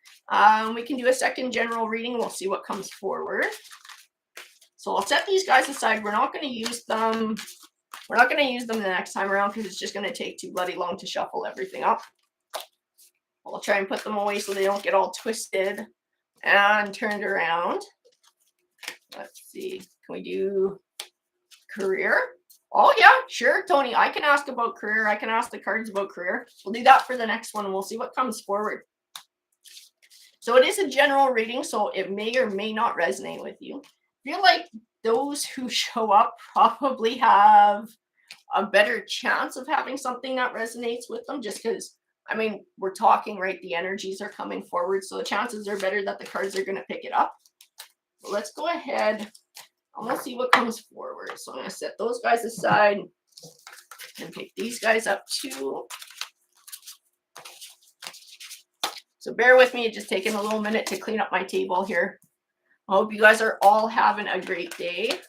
We can do a second general reading. We'll see what comes forward. So I'll set these guys aside. We're not going to use them. We're not going to use them the next time around because it's just going to take too bloody long to shuffle everything up. I'll try and put them away so they don't get all twisted and turned around. Let's see. Can we do career? Oh, yeah, sure, Tony. I can ask about career. I can ask the cards about career. We'll do that for the next one, and we'll see what comes forward. So it is a general reading, so it may or may not resonate with you. I feel like those who show up probably have a better chance of having something that resonates with them, just because, I mean, we're talking, right? The energies are coming forward, so the chances are better that the cards are going to pick it up. So let's go ahead. I'm going to see what comes forward. So I'm going to set those guys aside and pick these guys up too. So bear with me, it's just taking a little minute to clean up my table here. I hope you guys are all having a great day.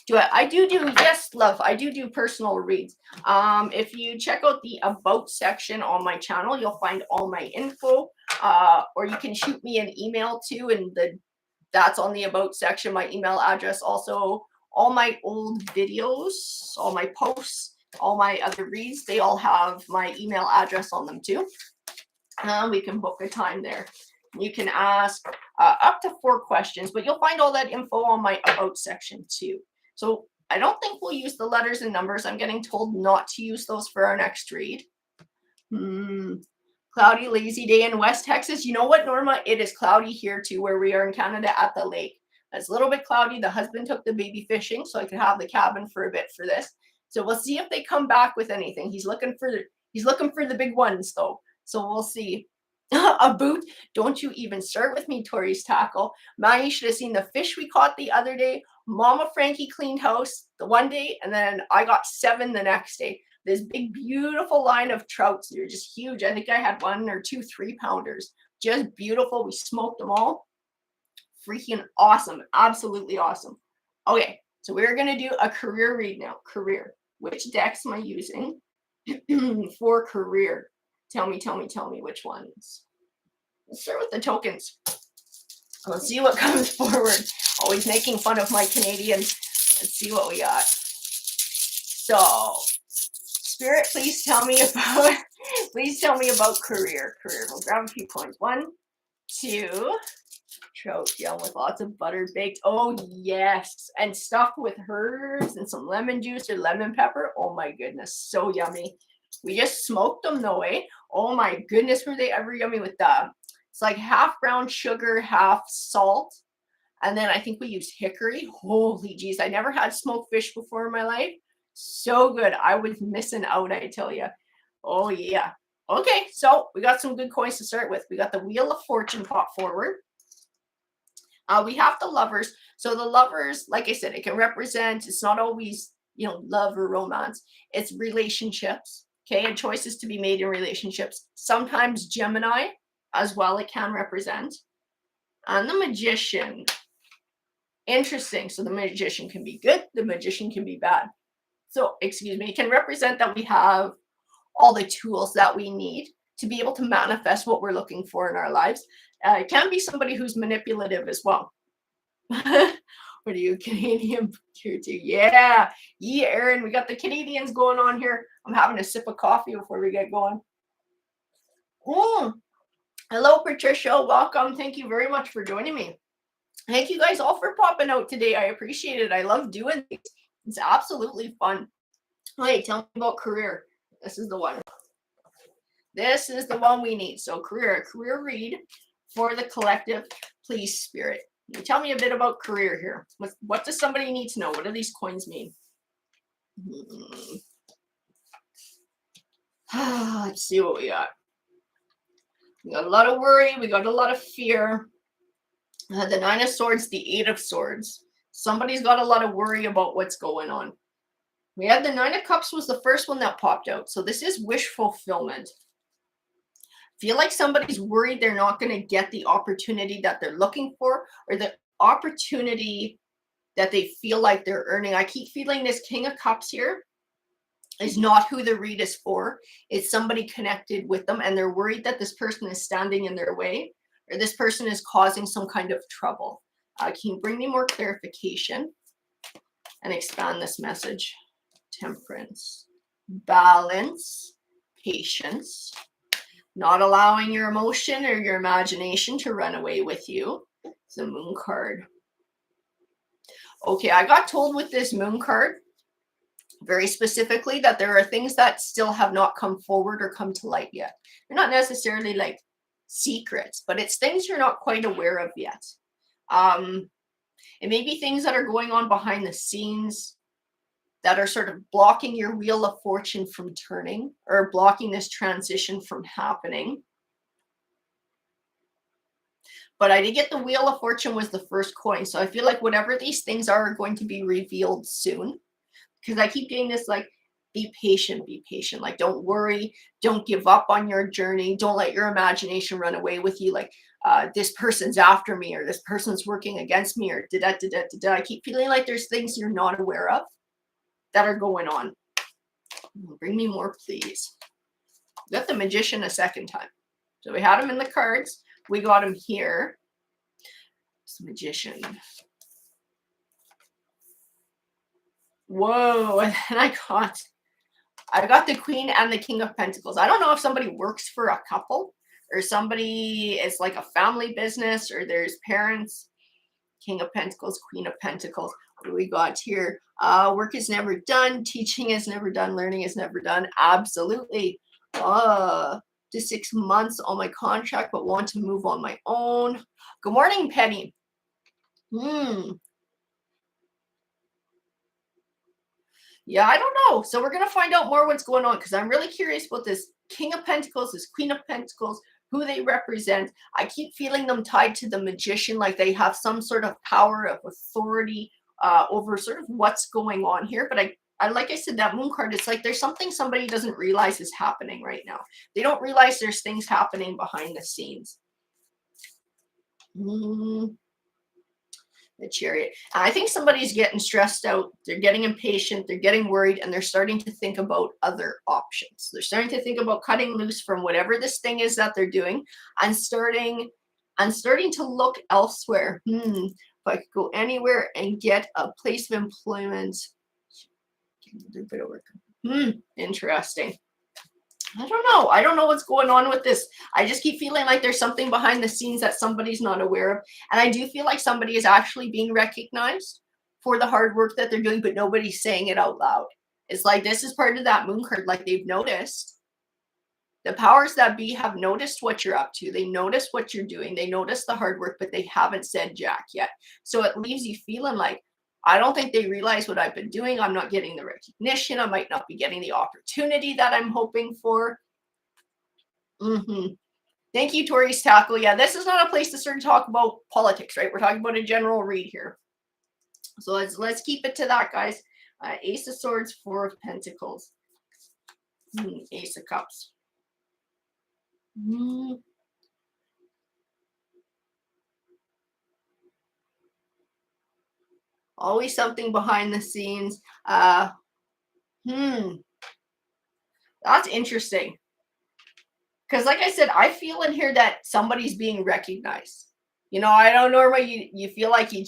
Yes, love, I do personal reads. If you check out the about section on my channel, you'll find all my info, or you can shoot me an email too, and that's on the about section, my email address. Also, all my old videos, all my posts, all my other reads, they all have my email address on them too. We can book a time there. You can ask up to 4 questions, but you'll find all that info on my about section too. So I don't think we'll use the letters and numbers. I'm getting told not to use those for our next read. Cloudy, lazy day in West Texas. You know what, Norma? It is cloudy here too, where we are in Canada at the lake. It's a little bit cloudy. The husband took the baby fishing, so I could have the cabin for a bit for this. So we'll see if they come back with anything. He's looking for the big ones though. So we'll see. A boot? Don't you even start with me, Tori's tackle. Man, you should have seen the fish we caught the other day. Mama Frankie cleaned house the one day, and then I got 7 the next day. This big, beautiful line of trouts. They're just huge. I think I had 1 or 2 3-pounders. Just beautiful. We smoked them all. Freaking awesome. Absolutely awesome. Okay, so we're going to do a career read now. Career. Which decks am I using for career? Tell me which ones. Let's start with the tokens. Let's see what comes forward. Always making fun of my Canadians. Let's see what we got. So, Spirit, please tell me about career. We'll grab a few coins. 1, 2. Trout yum with lots of butter baked. Oh yes, and stuffed with herbs and some lemon juice or lemon pepper. Oh my goodness, so yummy. We just smoked them though, eh? Oh my goodness, were they ever yummy with that? It's like half brown sugar, half salt. And then I think we used hickory. Holy geez, I never had smoked fish before in my life. So good. I was missing out, I tell you. Oh yeah. Okay, so we got some good coins to start with. We got the Wheel of Fortune pop forward. We have the Lovers. So the Lovers, like I said, it can represent, it's not always, love or romance. It's relationships. Okay, and choices to be made in relationships. Sometimes Gemini as well, it can represent. And the Magician. Interesting. So the Magician can be good. The Magician can be bad. So, excuse me, it can represent that we have all the tools that we need to be able to manifest what we're looking for in our lives. It can be somebody who's manipulative as well. What are you, Canadian here too? Yeah, yeah, Aaron, we got the Canadians going on here. I'm having a sip of coffee before we get going. Mm. Hello, Patricia. Welcome. Thank you very much for joining me. Thank you guys all for popping out today. I appreciate it. I love doing these. It's absolutely fun. Hey, tell me about career. This is the one. This is the one we need. So career read for the collective. Please, Spirit. Tell me a bit about career here. What does somebody need to know? What do these coins mean? Let's see what we got. We got a lot of worry. We got a lot of fear. The Nine of Swords, the Eight of Swords. Somebody's got a lot of worry about what's going on. We had the Nine of Cups was the first one that popped out. So this is wish fulfillment. Feel like somebody's worried they're not going to get the opportunity that they're looking for, or the opportunity that they feel like they're earning. I keep feeling this King of Cups here is not who the read is for. It's somebody connected with them, and they're worried that this person is standing in their way, or this person is causing some kind of trouble. Can you bring me more clarification and expand this message? Temperance, balance, patience, not allowing your emotion or your imagination to run away with you. It's the Moon card. Okay, I got told with this Moon card, very specifically, that there are things that still have not come forward or come to light yet. They're not necessarily like secrets, but it's things you're not quite aware of yet. It may be things that are going on behind the scenes that are sort of blocking your wheel of fortune from turning, or blocking this transition from happening. But I did get the Wheel of Fortune was the first coin. So I feel like whatever these things are going to be revealed soon. Because I keep getting this like, be patient, be patient. Like, don't worry, don't give up on your journey. Don't let your imagination run away with you. Like, this person's after me, or this person's working against me, or da-da-da-da-da-da. I keep feeling like there's things you're not aware of that are going on. Bring me more, please. We got the Magician a second time. So we had him in the cards. We got him here. It's the Magician. Whoa, and then I got the Queen and the King of Pentacles. I don't know if somebody works for a couple, or somebody is like a family business, or there's parents. King of Pentacles, Queen of Pentacles. What do we got here? Work is never done. Teaching is never done. Learning is never done. Absolutely. To 6 months on my contract, but want to move on my own. Good morning, Penny. Yeah, I don't know. So we're going to find out more what's going on, because I'm really curious about this King of Pentacles, this Queen of Pentacles, who they represent. I keep feeling them tied to the Magician, like they have some sort of power of authority over sort of what's going on here. But I like I said, that Moon card, it's like there's something somebody doesn't realize is happening right now. They don't realize there's things happening behind the scenes. The Chariot. I think somebody's getting stressed out. They're getting impatient. They're getting worried, and they're starting to think about other options. They're starting to think about cutting loose from whatever this thing is that they're doing, and starting to look elsewhere. If I could go anywhere and get a place of employment. Interesting. I don't know. I don't know what's going on with this. I just keep feeling like there's something behind the scenes that somebody's not aware of. And I do feel like somebody is actually being recognized for the hard work that they're doing, but nobody's saying it out loud. It's like this is part of that Moon card. Like they've noticed. The powers that be have noticed what you're up to. They notice what you're doing. They notice the hard work, but they haven't said jack yet. So it leaves you feeling like, I don't think they realize what I've been doing. I'm not getting the recognition. I might not be getting the opportunity that I'm hoping for. Thank you, Tori's Tackle. Yeah, this is not a place to start to talk about politics, right? We're talking about a general read here. So let's keep it to that, guys. Ace of Swords, Four of Pentacles. Ace of Cups. Always something behind the scenes. That's interesting. Because like I said, I feel in here that somebody's being recognized. You know, I don't know why you feel like you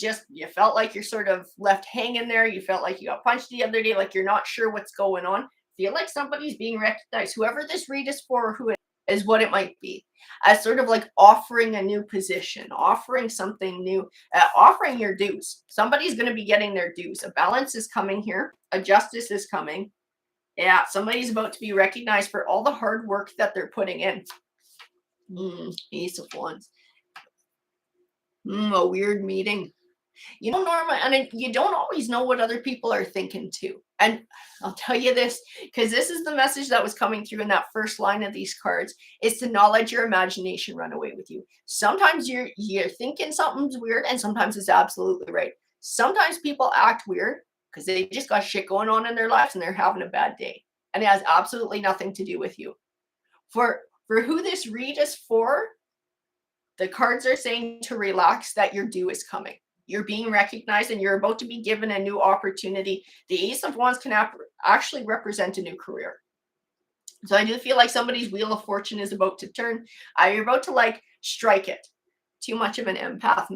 felt like you're sort of left hanging there. You felt like you got punched the other day, like you're not sure what's going on. Feel like somebody's being recognized. Whoever this read is for, who it is what it might be. As sort of like offering a new position, offering something new, offering your dues. Somebody's going to be getting their dues. A balance is coming here. A justice is coming. Yeah, somebody's about to be recognized for all the hard work that they're putting in. Ace of Wands. A weird meeting. You know, Norma, and you don't always know what other people are thinking too. And I'll tell you this, because this is the message that was coming through in that first line of these cards, is to not let your imagination run away with you. Sometimes you're thinking something's weird, and sometimes it's absolutely right. Sometimes people act weird because they just got shit going on in their lives and they're having a bad day. And it has absolutely nothing to do with you. For who this read is for, the cards are saying to relax, that your due is coming. You're being recognized and you're about to be given a new opportunity. The Ace of Wands can actually represent a new career. So I do feel like somebody's wheel of fortune is about to turn. You're about to like strike it. Too much of an empath.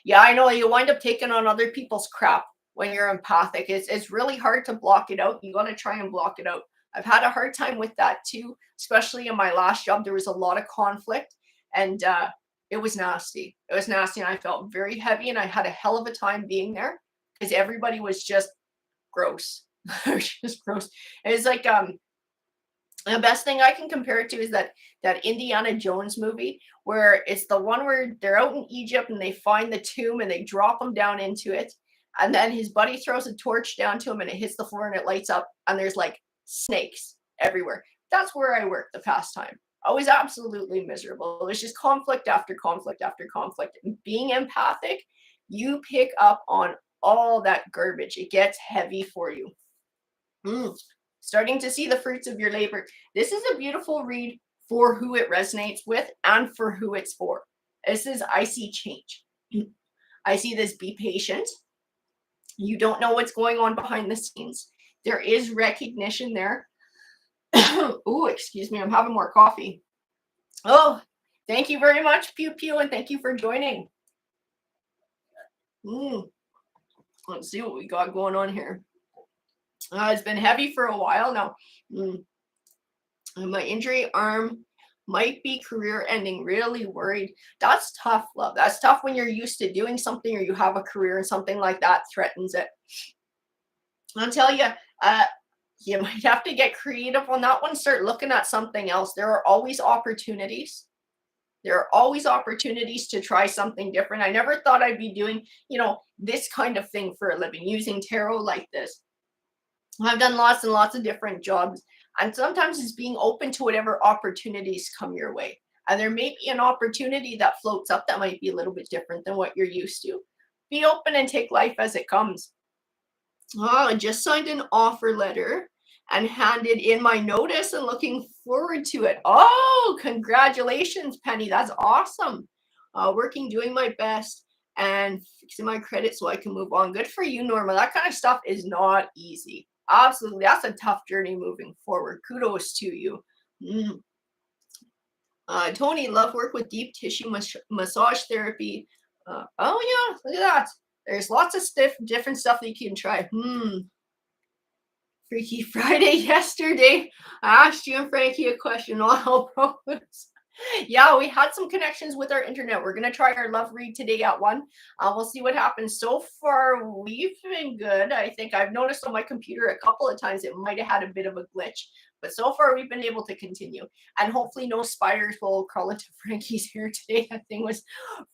Yeah, I know. You wind up taking on other people's crap when you're empathic. It's really hard to block it out. You got to try and block it out. I've had a hard time with that too, especially in my last job. There was a lot of conflict, and it was nasty. It was nasty, and I felt very heavy, and I had a hell of a time being there because everybody was just gross. Just gross. It was like the best thing I can compare it to is that Indiana Jones movie where it's the one where they're out in Egypt and they find the tomb and they drop him down into it, and then his buddy throws a torch down to him and it hits the floor and it lights up and there's like snakes everywhere. That's where I worked the past time. I was absolutely miserable. It was just conflict after conflict after conflict. And being empathic, you pick up on all that garbage. It gets heavy for you. Starting to see the fruits of your labor. This is a beautiful read for who it resonates with and for who it's for. This is, I see change. I see this, be patient. You don't know what's going on behind the scenes. There is recognition there. Oh, excuse me, I'm having more coffee. Oh, thank you very much, Pew Pew, and thank you for joining. Let's see what we got going on here. It's been heavy for a while now. My injury arm might be career ending. Really worried. That's tough, love. That's tough when you're used to doing something or you have a career and something like that threatens it. I'll tell you, you might have to get creative on that one. Start looking at something else. There are always opportunities. There are always opportunities to try something different. I never thought I'd be doing, this kind of thing for a living, using tarot like this. I've done lots and lots of different jobs, and sometimes it's being open to whatever opportunities come your way. And there may be an opportunity that floats up that might be a little bit different than what you're used to. Be open and take life as it comes. I just signed an offer letter and handed in my notice and looking forward to it. Oh, congratulations, Penny. That's awesome. Doing my best and fixing my credit so I can move on. Good for you, Norma. That kind of stuff is not easy. Absolutely. That's a tough journey moving forward. Kudos to you. Tony, love work with deep tissue massage therapy. Oh, yeah. Look at that. There's lots of different stuff that you can try. Freaky Friday yesterday. I asked you and Frankie a question. All problems. Yeah, we had some connections with our internet. We're going to try our love read today at 1. We'll see what happens. So far, we've been good. I think I've noticed on my computer a couple of times it might have had a bit of a glitch. But so far, we've been able to continue. And hopefully no spiders will crawl into Frankie's hair today. That thing was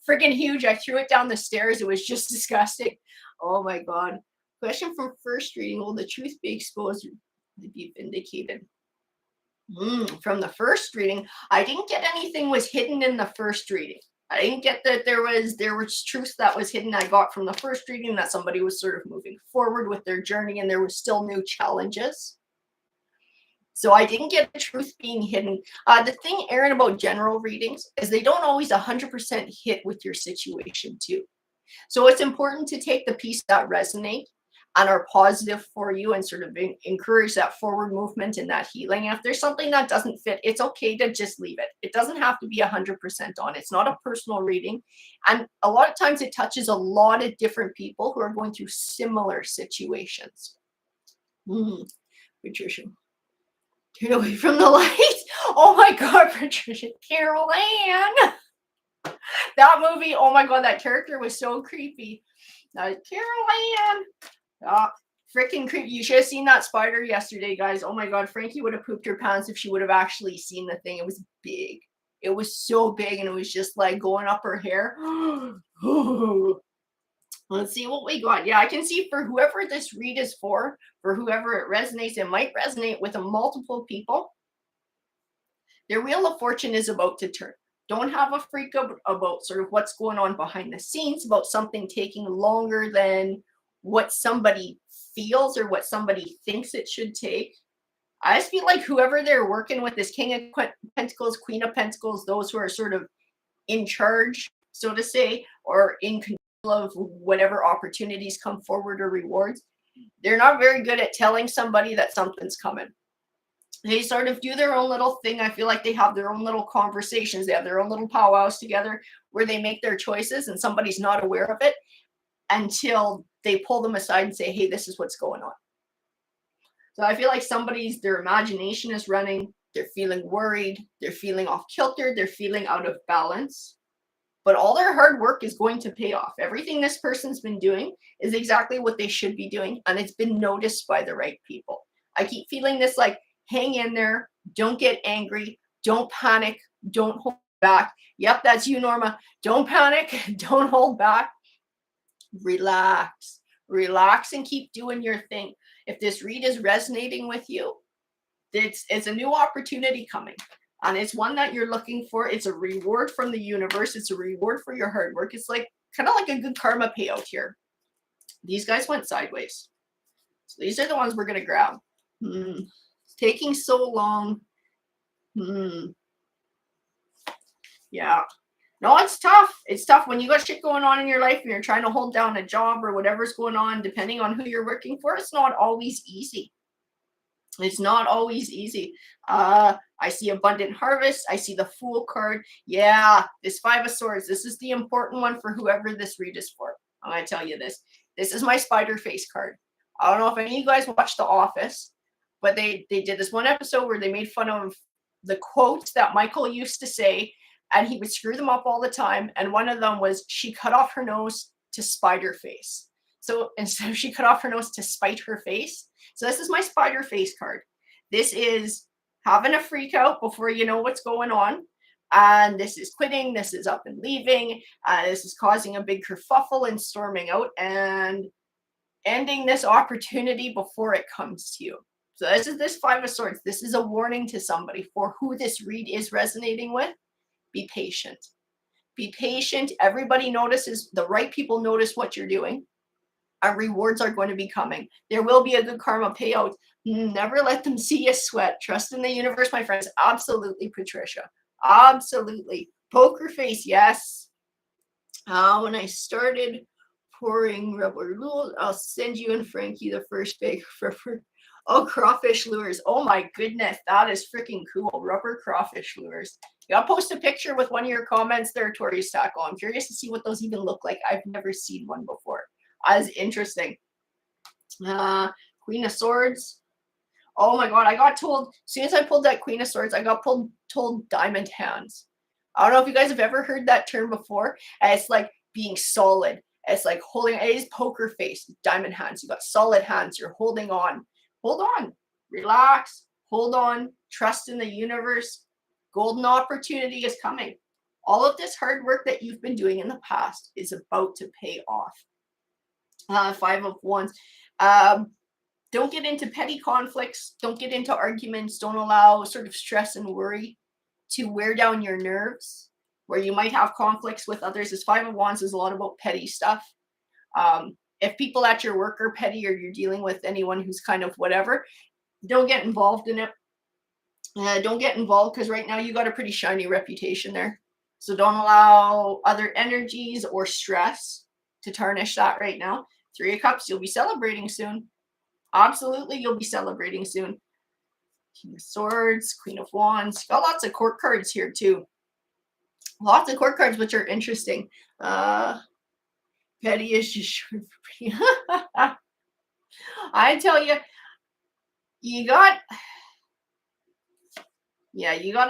freaking huge. I threw it down the stairs. It was just disgusting. Oh, my God. Question from first reading. Will the truth be exposed or be vindicated? From the first reading, I didn't get anything was hidden in the first reading. I didn't get that there was truth that was hidden. I got from the first reading that somebody was sort of moving forward with their journey and there was still new challenges. So I didn't get the truth being hidden. The thing, Aaron, about general readings is they don't always 100% hit with your situation too. So it's important to take the piece that resonate and are positive for you and sort of encourage that forward movement and that healing. If there's something that doesn't fit, it's okay to just leave it. It doesn't have to be 100% on. It's not a personal reading. And a lot of times it touches a lot of different people who are going through similar situations. Patricia, get away from the light. Oh my God, Patricia, Carol Ann. That movie, oh my God, that character was so creepy. Carol Ann. Freaking creepy. You should have seen that spider yesterday, guys. Oh my God, Frankie would have pooped her pants if she would have actually seen the thing. It was big. It was so big, and it was just like going up her hair. Let's see what we got. Yeah, I can see for whoever this read is for whoever it resonates, it might resonate with multiple people. Their wheel of fortune is about to turn. Don't have a freak about sort of what's going on behind the scenes, about something taking longer than what somebody feels or what somebody thinks it should take. I just feel like whoever they're working with, this King of Pentacles, Queen of Pentacles, those who are sort of in charge, so to say, or in control of whatever opportunities come forward or rewards, they're not very good at telling somebody that something's coming. They sort of do their own little thing. I feel like they have their own little conversations. They have their own little powwows together where they make their choices and somebody's not aware of it until they pull them aside and say, hey, this is what's going on. So I feel like their imagination is running. They're feeling worried. They're feeling off kilter. They're feeling out of balance. But all their hard work is going to pay off. Everything this person's been doing is exactly what they should be doing. And it's been noticed by the right people. I keep feeling this like, hang in there. Don't get angry. Don't panic. Don't hold back. Yep, that's you, Norma. Don't panic. Don't hold back. Relax. Relax and keep doing your thing. If this read is resonating with you, it's a new opportunity coming. And it's one that you're looking for. It's a reward from the universe. It's a reward for your hard work. It's like kind of like a good karma payout here. These guys went sideways. So these are the ones we're going to grab. It's taking so long. Yeah. No, it's tough. It's tough when you got shit going on in your life and you're trying to hold down a job or whatever's going on, depending on who you're working for. It's not always easy. It's not always easy. I see abundant harvest. I see the Fool card. Yeah, this Five of Swords. This is the important one for whoever this read is for. I'm going to tell you this. This is my spider face card. I don't know if any of you guys watched The Office, but they did this one episode where they made fun of the quotes that Michael used to say, and he would screw them up all the time. And one of them was, she cut off her nose to spider face. So instead of she cut off her nose to spite her face. So this is my spider face card. This is having a freak out before you know what's going on. And this is quitting. This is up and leaving. This is causing a big kerfuffle and storming out and ending this opportunity before it comes to you. So this is this Five of Swords. This is a warning to somebody for who this read is resonating with. Be patient. Be patient. Everybody notices, the right people notice what you're doing. Our rewards are going to be coming. There will be a good karma payout. Never let them see you sweat. Trust in the universe, my friends. Absolutely, Patricia. Absolutely. Poker face, yes. When I started pouring rubber lures, I'll send you and Frankie the first bag for oh, crawfish lures. Oh my goodness, that is freaking cool. Rubber crawfish lures. I'll post a picture with one of your comments there, Tori Stacko. I'm curious to see what those even look like. I've never seen one before. As interesting. Queen of Swords. Oh my God, I got told, as soon as I pulled that Queen of Swords, I got told diamond hands. I don't know if you guys have ever heard that term before. It's like being solid. It's like holding, it is poker face, diamond hands. You got solid hands. You're holding on. Hold on. Relax. Hold on. Trust in the universe. Golden opportunity is coming. All of this hard work that you've been doing in the past is about to pay off. Five of Wands. Don't get into petty conflicts. Don't get into arguments. Don't allow sort of stress and worry to wear down your nerves, where you might have conflicts with others. This Five of Wands is a lot about petty stuff. If people at your work are petty, or you're dealing with anyone who's kind of whatever, don't get involved in it. Don't get involved, because right now you got a pretty shiny reputation there. So don't allow other energies or stress to tarnish that right now. Three of Cups, you'll be celebrating soon. Absolutely, you'll be celebrating soon. King of Swords, Queen of Wands. Got lots of court cards here too. Lots of court cards, which are interesting. Petty is just short for pretty. I tell you, you got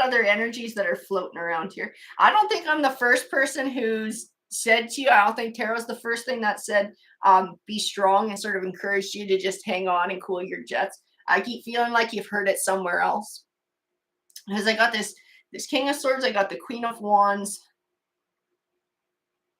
other energies that are floating around here. I don't think I'm the first person who's said to you, I don't think Tarot's the first thing that said, be strong and sort of encouraged you to just hang on and cool your jets. I keep feeling like you've heard it somewhere else. Because I got this King of Swords, I got the Queen of Wands.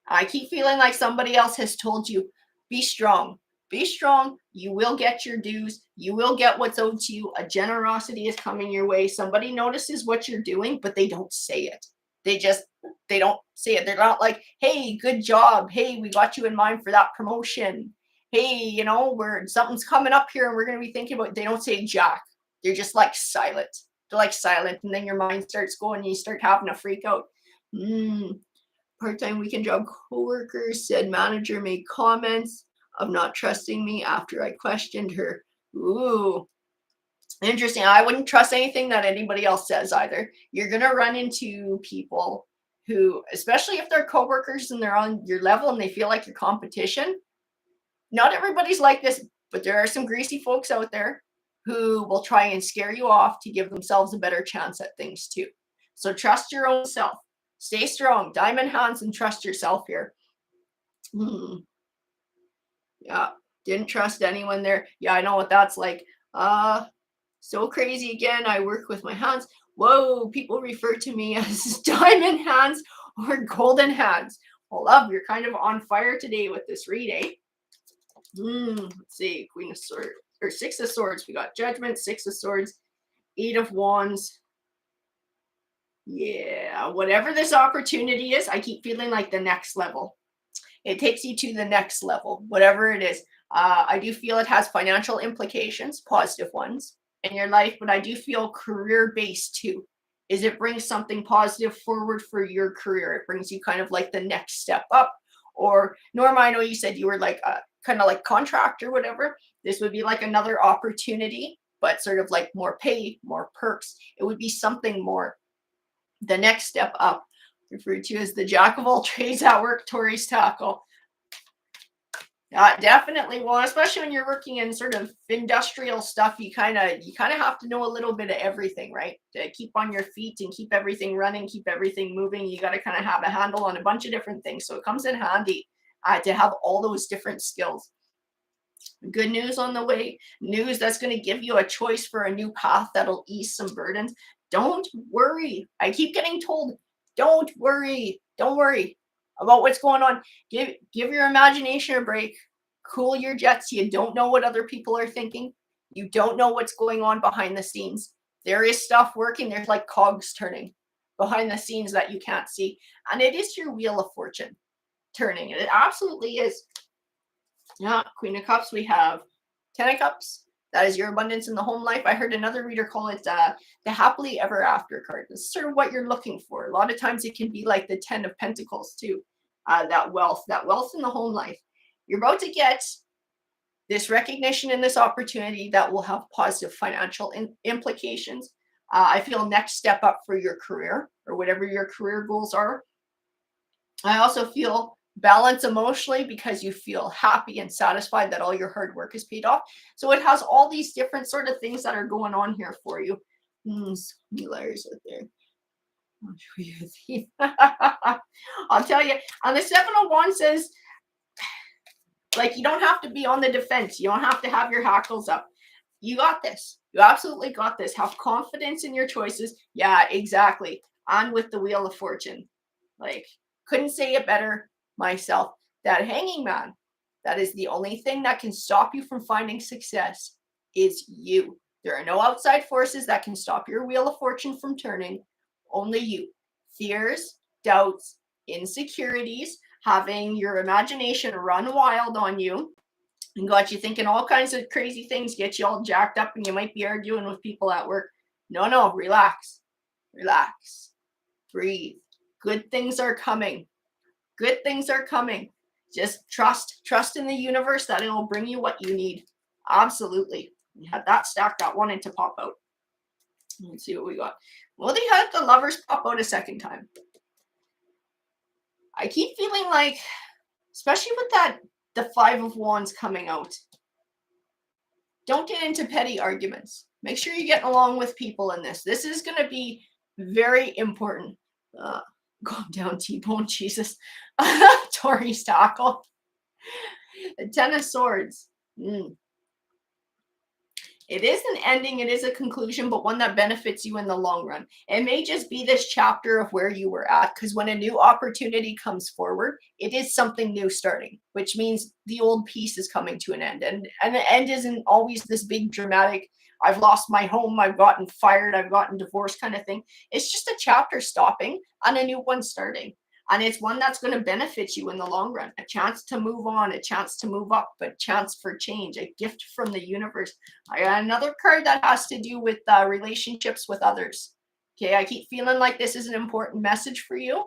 I keep feeling like somebody else has told you, be strong. Be strong. You will get your dues. You will get what's owed to you. A generosity is coming your way. Somebody notices what you're doing, but they don't say it. They don't say it. They're not like, hey, good job. Hey, we got you in mind for that promotion. Hey, you know, something's coming up here and we're going to be thinking about it. They don't say jack. They're just like silent. They're like silent. And then your mind starts going and you start having a freak out. Part-time weekend job coworker said manager made comments of not trusting me after I questioned her. Ooh, interesting. I wouldn't trust anything that anybody else says either. You're going to run into people who, especially if they're coworkers and they're on your level and they feel like your competition. Not everybody's like this, but there are some greasy folks out there who will try and scare you off to give themselves a better chance at things too. So trust your own self. Stay strong, diamond hands, and trust yourself here. Yeah, didn't trust anyone there. Yeah, I know what that's like. So crazy again. I work with my hands. Whoa, people refer to me as diamond hands or golden hands. Well, love, you're kind of on fire today with this read, eh? Let's see, Queen of Swords or Six of Swords. We got Judgment, Six of Swords, Eight of Wands. Yeah, whatever this opportunity is, I keep feeling like the next level. It takes you to the next level, whatever it is. I do feel it has financial implications, positive ones in your life, but I do feel career-based too. It brings something positive forward for your career. It brings you kind of like the next step up. Or Norma, I know you said you were like kind of like contract or whatever. This would be like another opportunity, but sort of like more pay, more perks. It would be something more. The next step up, referred to as the jack of all trades at work, Taurus tackle. Definitely. Well, especially when you're working in sort of industrial stuff, you kind of have to know a little bit of everything, right? To keep on your feet and keep everything running, keep everything moving. You got to kind of have a handle on a bunch of different things. So it comes in handy to have all those different skills. Good news on the way. News that's going to give you a choice for a new path that'll ease some burdens. Don't worry. I keep getting told, don't worry. Don't worry about what's going on. Give your imagination a break. Cool your jets. You don't know what other people are thinking. You don't know what's going on behind the scenes. There is stuff working. There's like cogs turning behind the scenes that you can't see. And it is your wheel of fortune turning. It absolutely is. Yeah, Queen of Cups. We have 10 of Cups. That is your abundance in the home life. I heard another reader call it the happily ever after card. This is sort of what you're looking for. A lot of times it can be like the 10 of Pentacles too. That wealth in the home life. You're about to get this recognition and this opportunity that will have positive financial implications. I feel next step up for your career or whatever your career goals are. I also feel balance emotionally because you feel happy and satisfied that all your hard work is paid off. So it has all these different sort of things that are going on here for you. So many layers out there. I'll show you I'll tell you. And the 7 of Wands says, like, you don't have to be on the defense. You don't have to have your hackles up. You got this. You absolutely got this. Have confidence in your choices. Yeah, exactly. On with the Wheel of Fortune. Like, couldn't say it better myself. That Hanging Man, that is the only thing that can stop you from finding success is you. There are no outside forces that can stop your Wheel of Fortune from turning. Only you. Fears, doubts, insecurities, having your imagination run wild on you and got you thinking all kinds of crazy things, get you all jacked up, and you might be arguing with people at work. No, relax. Relax. Breathe. Good things are coming. Good things are coming. Just trust in the universe that it will bring you what you need. Absolutely. We had that stack that wanted to pop out. Let's see what we got. Well, they had the Lovers pop out a second time. I keep feeling like, especially with that, the Five of Wands coming out, don't get into petty arguments. Make sure you're getting along with people in this. This is going to be very important. Calm down, T-Bone, Jesus. Taurus tackle. The Ten of Swords. It is an ending, it is a conclusion, but one that benefits you in the long run. It may just be this chapter of where you were at, because when a new opportunity comes forward, it is something new starting, which means the old piece is coming to an end. And the end isn't always this big dramatic, I've lost my home, I've gotten fired, I've gotten divorced kind of thing. It's just a chapter stopping and a new one starting. And it's one that's going to benefit you in the long run. A chance to move on, a chance to move up, a chance for change, a gift from the universe. I got another card that has to do with relationships with others. Okay, I keep feeling like this is an important message for you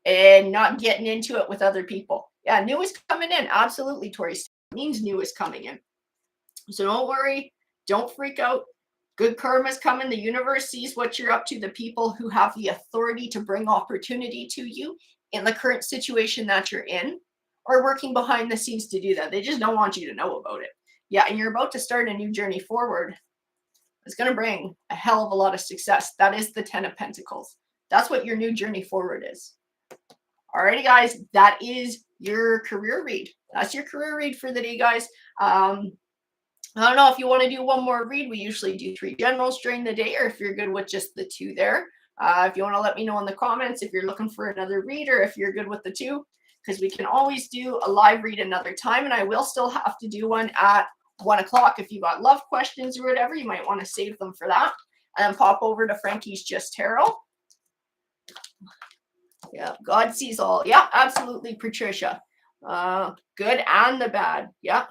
and not getting into it with other people. Yeah, new is coming in. Absolutely, Taurus. It means new is coming in. So don't worry. Don't freak out. Good karma's coming. The universe sees what you're up to. The people who have the authority to bring opportunity to you in the current situation that you're in are working behind the scenes to do that. They just don't want you to know about it. Yeah, and you're about to start a new journey forward. It's going to bring a hell of a lot of success. That is the Ten of Pentacles. That's what your new journey forward is. Alrighty, guys. That is your career read. That's your career read for the day, guys. I don't know if you want to do one more read. We usually do 3 generals during the day, or if you're good with just the 2 there. If you want to let me know in the comments if you're looking for another read or if you're good with the 2, because we can always do a live read another time, and I will still have to do one at 1 o'clock. If you got love questions or whatever, you might want to save them for that. And then pop over to Frankie's Just Tarot. Yeah, God sees all. Yeah, absolutely, Patricia. Good and the bad. Yeah.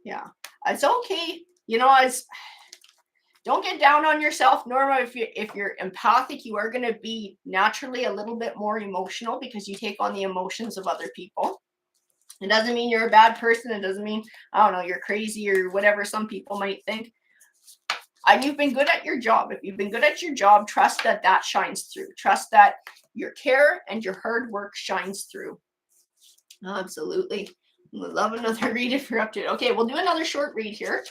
Yeah, it's okay. You know, don't get down on yourself. Norma, if you're empathic, you are going to be naturally a little bit more emotional because you take on the emotions of other people. It doesn't mean you're a bad person. It doesn't mean, I don't know, you're crazy or whatever some people might think. And you've been good at your job. If you've been good at your job, trust that that shines through. Trust that your care and your hard work shines through. Absolutely. We'll love another read if you're up to it. Okay, we'll do another short read here.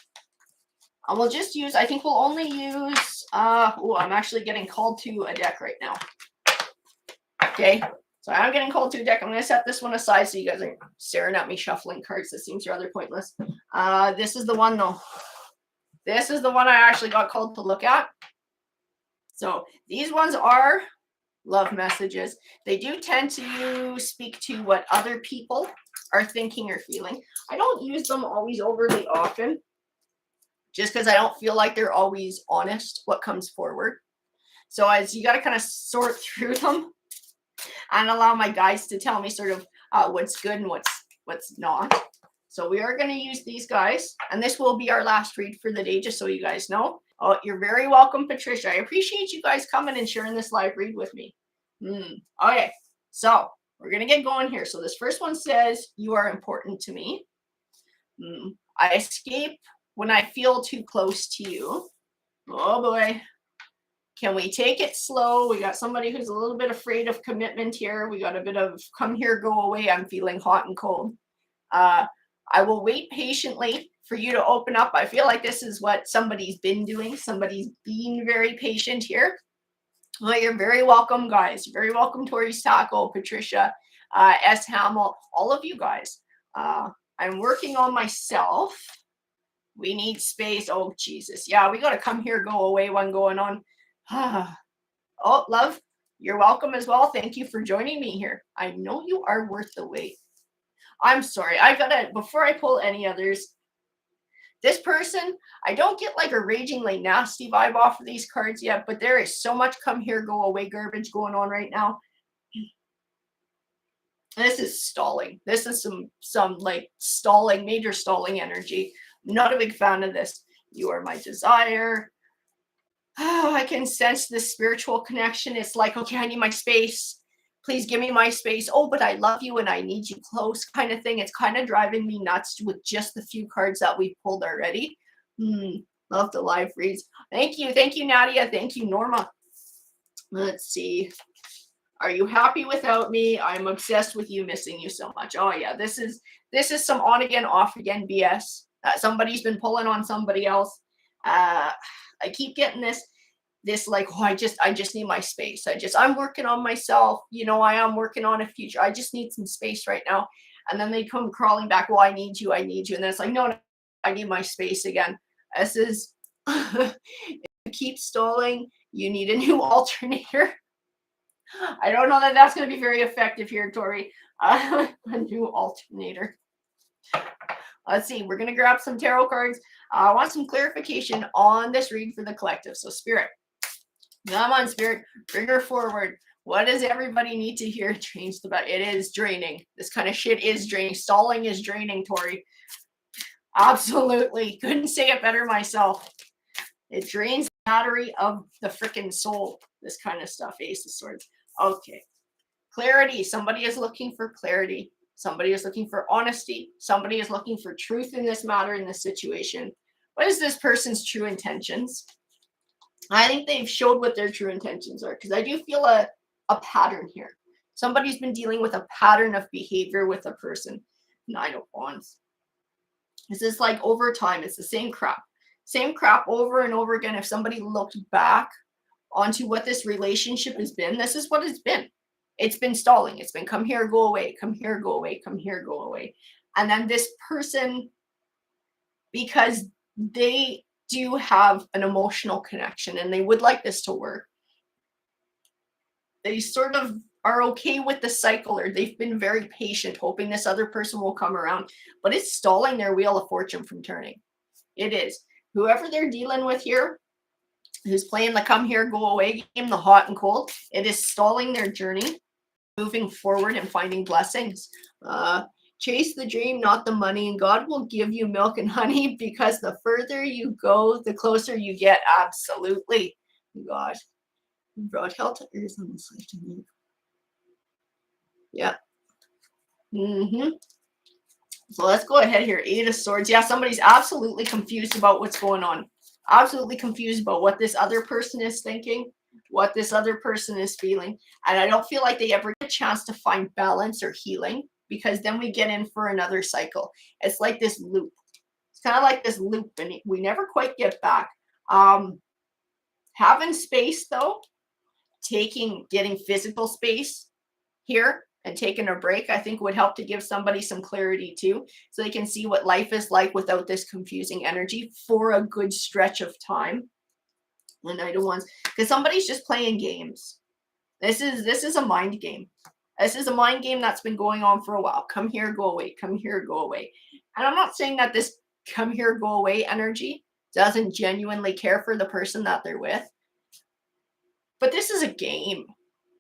And we'll just use, I think we'll only use, I'm actually getting called to a deck right now. Okay, so I'm getting called to a deck. I'm going to set this one aside so you guys are staring at me shuffling cards. That seems rather pointless. This is the one, though. This is the one I actually got called to look at. So these ones are love messages. They do tend to speak to what other people are thinking or feeling. I don't use them always overly often, just because I don't feel like they're always honest what comes forward. So as you got to kind of sort through them and allow my guides to tell me sort of what's good and what's not. So we are going to use these guys, and this will be our last read for the day, just so you guys know. Oh, you're very welcome, Patricia. I appreciate you guys coming and sharing this live read with me. Okay, so we're going to get going here. So this first one says, you are important to me. I escape when I feel too close to you. Oh boy. Can we take it slow? We got somebody who's a little bit afraid of commitment here. We got a bit of come here, go away. I'm feeling hot and cold. I will wait patiently for you to open up. I feel like this is what somebody's been doing. Somebody's being very patient here. Well, you're very welcome, guys. You're very welcome, Taurus Taco, Patricia, S. Hamill, all of you guys. I'm working on myself. We need space. Oh, Jesus. Yeah, we got to come here, go away one going on. Oh, love, you're welcome as well. Thank you for joining me here. I know you are worth the wait. I'm sorry. I got to, before I pull any others, this person, I don't get like a ragingly nasty vibe off of these cards yet, but there is so much come here, go away garbage going on right now. This is stalling. This is some like stalling, major stalling energy. Not a big fan of this. You are my desire. Oh, I can sense this spiritual connection. It's like, okay, I need my space. Please give me my space. Oh, but I love you and I need you close kind of thing. It's kind of driving me nuts with just the few cards that we pulled already. Love the live reads. Thank you. Thank you, Nadia. Thank you, Norma. Let's see. Are you happy without me? I'm obsessed with you, missing you so much. Oh yeah, this is some on again, off again BS. Somebody's been pulling on somebody else. I keep getting this like, oh, I just need my space. I'm working on myself. You know, I am working on a future. I just need some space right now. And then they come crawling back. Well, I need you. And then it's like, no, I need my space again. This is, you keep stalling. You need a new alternator. I don't know that that's going to be very effective here, Tori. A new alternator. Let's see. We're going to grab some tarot cards. I want some clarification on this read for the collective. So, Spirit. Come on, Spirit. Bring her forward. What does everybody need to hear? Change the battery. It is draining. This kind of shit is draining. Stalling is draining, Tori. Absolutely. Couldn't say it better myself. It drains the battery of the freaking soul. This kind of stuff. Ace of Swords. Okay. Clarity. Somebody is looking for clarity. Somebody is looking for honesty. Somebody is looking for truth in this matter, in this situation. What is this person's true intentions? I think they've showed what their true intentions are, because I do feel a pattern here. Somebody's been dealing with a pattern of behavior with a person. 9 of Wands. This is like over time. It's the same crap. Same crap over and over again. If somebody looked back onto what this relationship has been, this is what it's been. It's been stalling. It's been come here, go away, come here, go away, come here, go away. And then this person, because they do have an emotional connection and they would like this to work, they sort of are okay with the cycle, or they've been very patient, hoping this other person will come around, but it's stalling their wheel of fortune from turning. It is. Whoever they're dealing with here, who's playing the come here, go away game, the hot and cold, it is stalling their journey, moving forward and finding blessings. Chase the dream, not the money, and God will give you milk and honey, because the further you go, the closer you get. Absolutely. God. Brought health is on this life to me. Yeah. So let's go ahead here. 8 of Swords. Yeah, somebody's absolutely confused about what's going on. Absolutely confused about what this other person is thinking, what this other person is feeling. And I don't feel like they ever get a chance to find balance or healing, because then we get in for another cycle. It's like this loop. It's kind of like this loop, and we never quite get back. Having space, though, getting physical space here and taking a break, I think would help to give somebody some clarity too, so they can see what life is like without this confusing energy for a good stretch of time. The Knight of Wands, because somebody's just playing games. This is a mind game. This is a mind game that's been going on for a while. Come here, go away. Come here, go away. And I'm not saying that this come here, go away energy doesn't genuinely care for the person that they're with, but this is a game.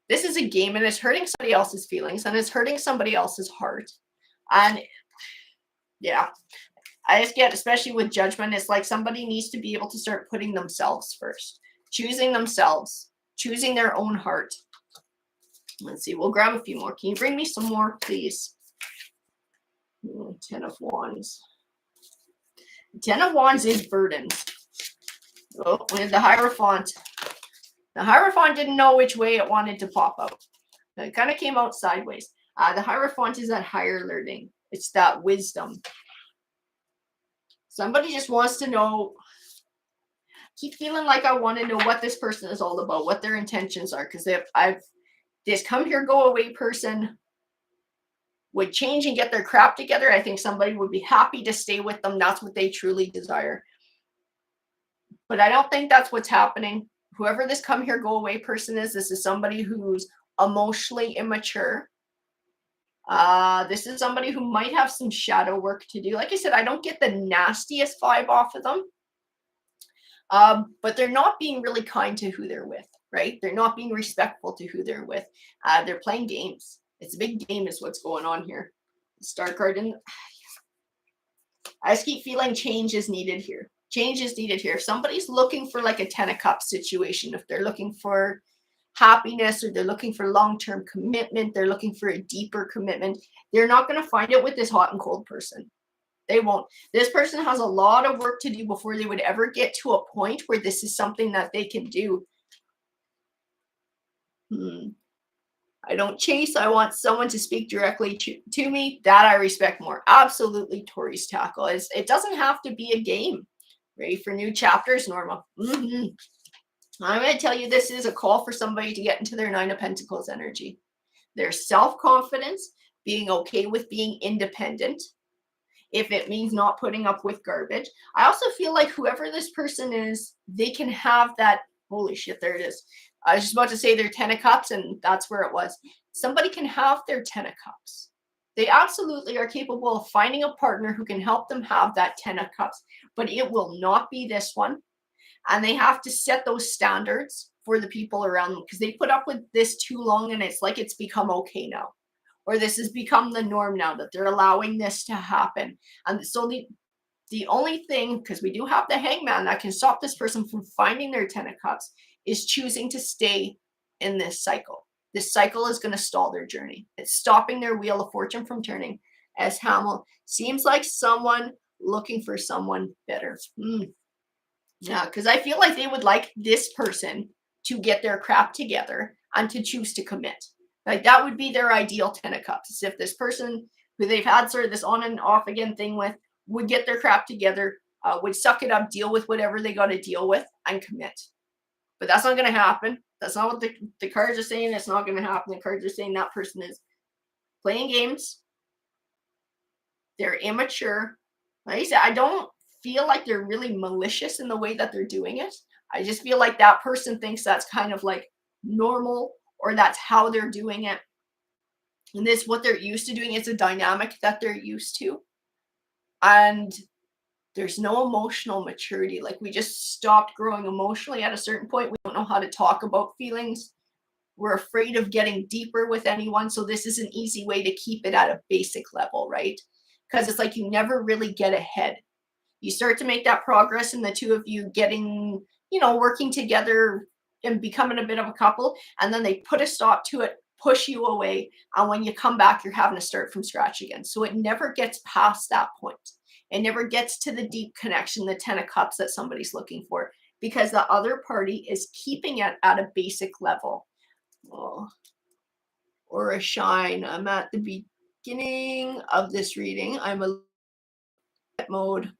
This is a game, and it's hurting somebody else's feelings, and it's hurting somebody else's heart. And yeah, I just get, especially with judgment, it's like somebody needs to be able to start putting themselves first, choosing themselves, choosing their own heart. Let's see, we'll grab a few more. Can you bring me some more, please? 10 of Wands. 10 of Wands is burdens. Oh, we have the Hierophant. The Hierophant didn't know which way it wanted to pop out. It kind of came out sideways. The Hierophant is that higher learning. It's that wisdom. Somebody just wants to know. Keep feeling like I want to know what this person is all about, what their intentions are. Because if this come here, go away person would change and get their crap together, I think somebody would be happy to stay with them. That's what they truly desire. But I don't think that's what's happening. Whoever this come here, go away person is, this is somebody who's emotionally immature. This is somebody who might have some shadow work to do. Like I said, I don't get the nastiest vibe off of them. But they're not being really kind to who they're with, right? They're not being respectful to who they're with. They're playing games. It's a big game is what's going on here. Star card in. I just keep feeling change is needed here. Change is needed here. If somebody's looking for like a 10 of Cups situation, if they're looking for happiness, or they're looking for long-term commitment, they're looking for a deeper commitment, they're not going to find it with this hot and cold person. They won't. This person has a lot of work to do before they would ever get to a point where this is something that they can do. I don't chase. I want someone to speak directly to me. That I respect more. Absolutely, Taurus tackle. It doesn't have to be a game. Ready for new chapters, Norma? I'm going to tell you, this is a call for somebody to get into their Nine of Pentacles energy. Their self-confidence, being okay with being independent, if it means not putting up with garbage. I also feel like whoever this person is, they can have that, holy shit, there it is. I was just about to say their 10 of cups, and that's where it was. Somebody can have their 10 of cups. They absolutely are capable of finding a partner who can help them have that 10 of cups, but it will not be this one. And they have to set those standards for the people around them, because they put up with this too long, and it's like it's become okay now. Or this has become the norm now, that they're allowing this to happen. And so the only thing, because we do have the Hangman, that can stop this person from finding their 10 of cups is choosing to stay in this cycle. This cycle is going to stall their journey. It's stopping their wheel of fortune from turning, as Hamill seems like someone looking for someone better. Yeah, because I feel like they would like this person to get their crap together and to choose to commit. Like, that would be their ideal 10 of cups. If this person who they've had sort of this on and off again thing with would get their crap together, would suck it up, deal with whatever they got to deal with, and commit. But that's not going to happen. That's not what the cards are saying. It's not going to happen. The cards are saying that person is playing games. They're immature. Like I said, I don't feel like they're really malicious in the way that they're doing it. I just feel like that person thinks that's kind of like normal, or that's how they're doing it. And this, what they're used to doing, it's a dynamic that they're used to. And there's no emotional maturity. Like, we just stopped growing emotionally at a certain point. We don't know how to talk about feelings. We're afraid of getting deeper with anyone. So this is an easy way to keep it at a basic level, right? Because it's like you never really get ahead. You start to make that progress in the two of you getting, working together and becoming a bit of a couple. And then they put a stop to it, push you away. And when you come back, you're having to start from scratch again. So it never gets past that point. It never gets to the deep connection, the 10 of cups that somebody's looking for, because the other party is keeping it at a basic level. Or a shine. I'm at the beginning of this reading. I'm a mode.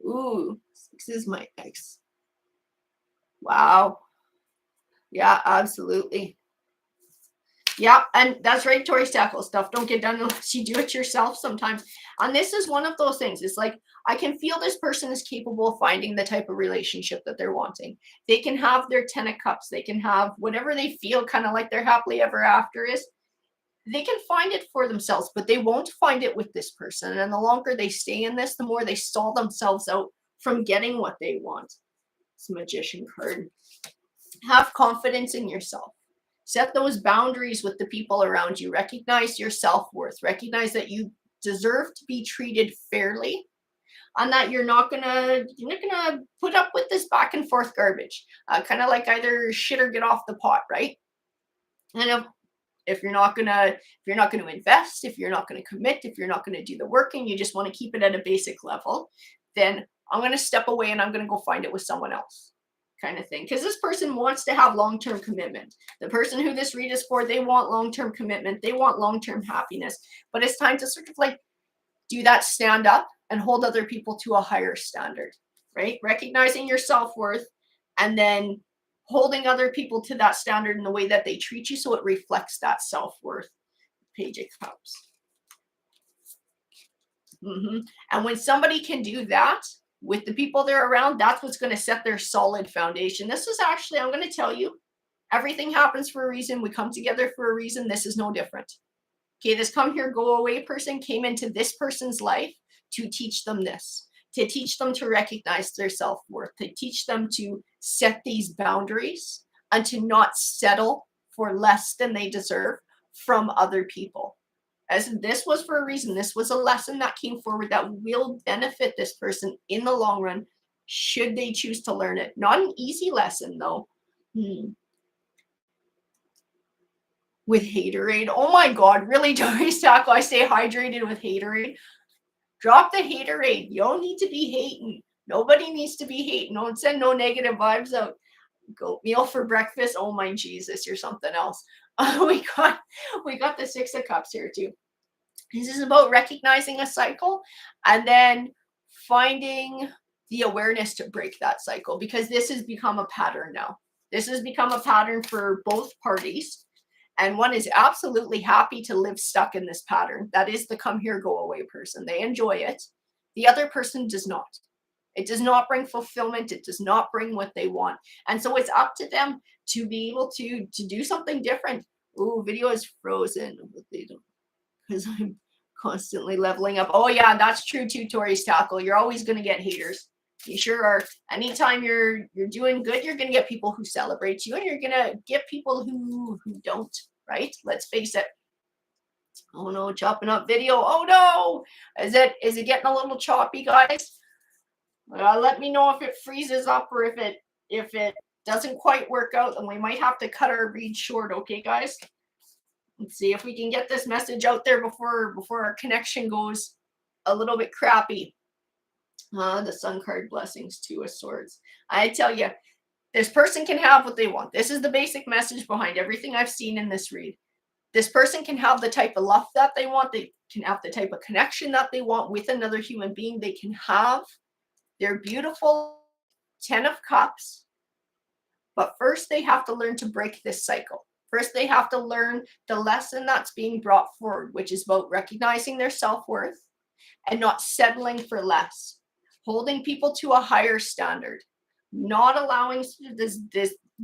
Ooh, 6 is my ex. Wow. Yeah, absolutely. Yeah, and that's right, Taurus tackle. Stuff don't get done unless you do it yourself sometimes. And this is one of those things. It's like, I can feel this person is capable of finding the type of relationship that they're wanting. They can have their 10 of cups. They can have whatever they feel kind of like their happily ever after is. They can find it for themselves, but they won't find it with this person. And the longer they stay in this, the more they stall themselves out from getting what they want. It's a Magician card. Have confidence in yourself. Set those boundaries with the people around you. Recognize your self-worth. Recognize that you deserve to be treated fairly, and that you're not gonna put up with this back and forth garbage. Kind of like either shit or get off the pot, right? And if you're not gonna invest, if you're not gonna commit, if you're not gonna do the work, and you just want to keep it at a basic level, then I'm gonna step away and I'm gonna go find it with someone else. Kind of thing, because this person wants to have long-term commitment. The person who this read is for, they want long-term commitment, they want long-term happiness, but it's time to sort of like do that, stand up and hold other people to a higher standard, right? Recognizing your self-worth, and then holding other people to that standard in the way that they treat you, so it reflects that self-worth. Page of Cups. And when somebody can do that with the people they're around, that's what's going to set their solid foundation. This is actually, I'm going to tell you, everything happens for a reason. We come together for a reason. This is no different. Okay, this come here, go away person came into this person's life to teach them this, to teach them to recognize their self-worth, to teach them to set these boundaries and to not settle for less than they deserve from other people. As this was for a reason. This was a lesson that came forward that will benefit this person in the long run, should they choose to learn it. Not an easy lesson, though. Hmm. With haterade. Oh my God, really, Doris Tackle? I stay hydrated with haterade. Drop the haterade. You don't need to be hating. Nobody needs to be hating. Don't send no negative vibes out. Goat meal for breakfast. Oh my Jesus, you're something else. We got the Six of Cups here too. This is about recognizing a cycle and then finding the awareness to break that cycle, because this has become a pattern now. This has become a pattern for both parties. And one is absolutely happy to live stuck in this pattern. That is the come here, go away person. They enjoy it. The other person does not. It does not bring fulfillment. It does not bring what they want. And so it's up to them to be able to do something different. Ooh, video is frozen. Because I'm constantly leveling up. Oh yeah, that's true too, Tori's Tackle. You're always going to get haters. You sure are. Anytime you're doing good, you're going to get people who celebrate you, and you're going to get people who don't, right? Let's face it. Oh no, chopping up video. Oh no. Is it getting a little choppy, guys? Let me know if it freezes up or if it doesn't quite work out, and we might have to cut our read short, okay, guys? Let's see if we can get this message out there before our connection goes a little bit crappy. The Sun card, blessings, Two of Swords. I tell you, this person can have what they want. This is the basic message behind everything I've seen in this read. This person can have the type of love that they want. They can have the type of connection that they want with another human being. They can have their beautiful 10 of Cups. But first, they have to learn to break this cycle. First, they have to learn the lesson that's being brought forward, which is about recognizing their self-worth and not settling for less, holding people to a higher standard, not allowing this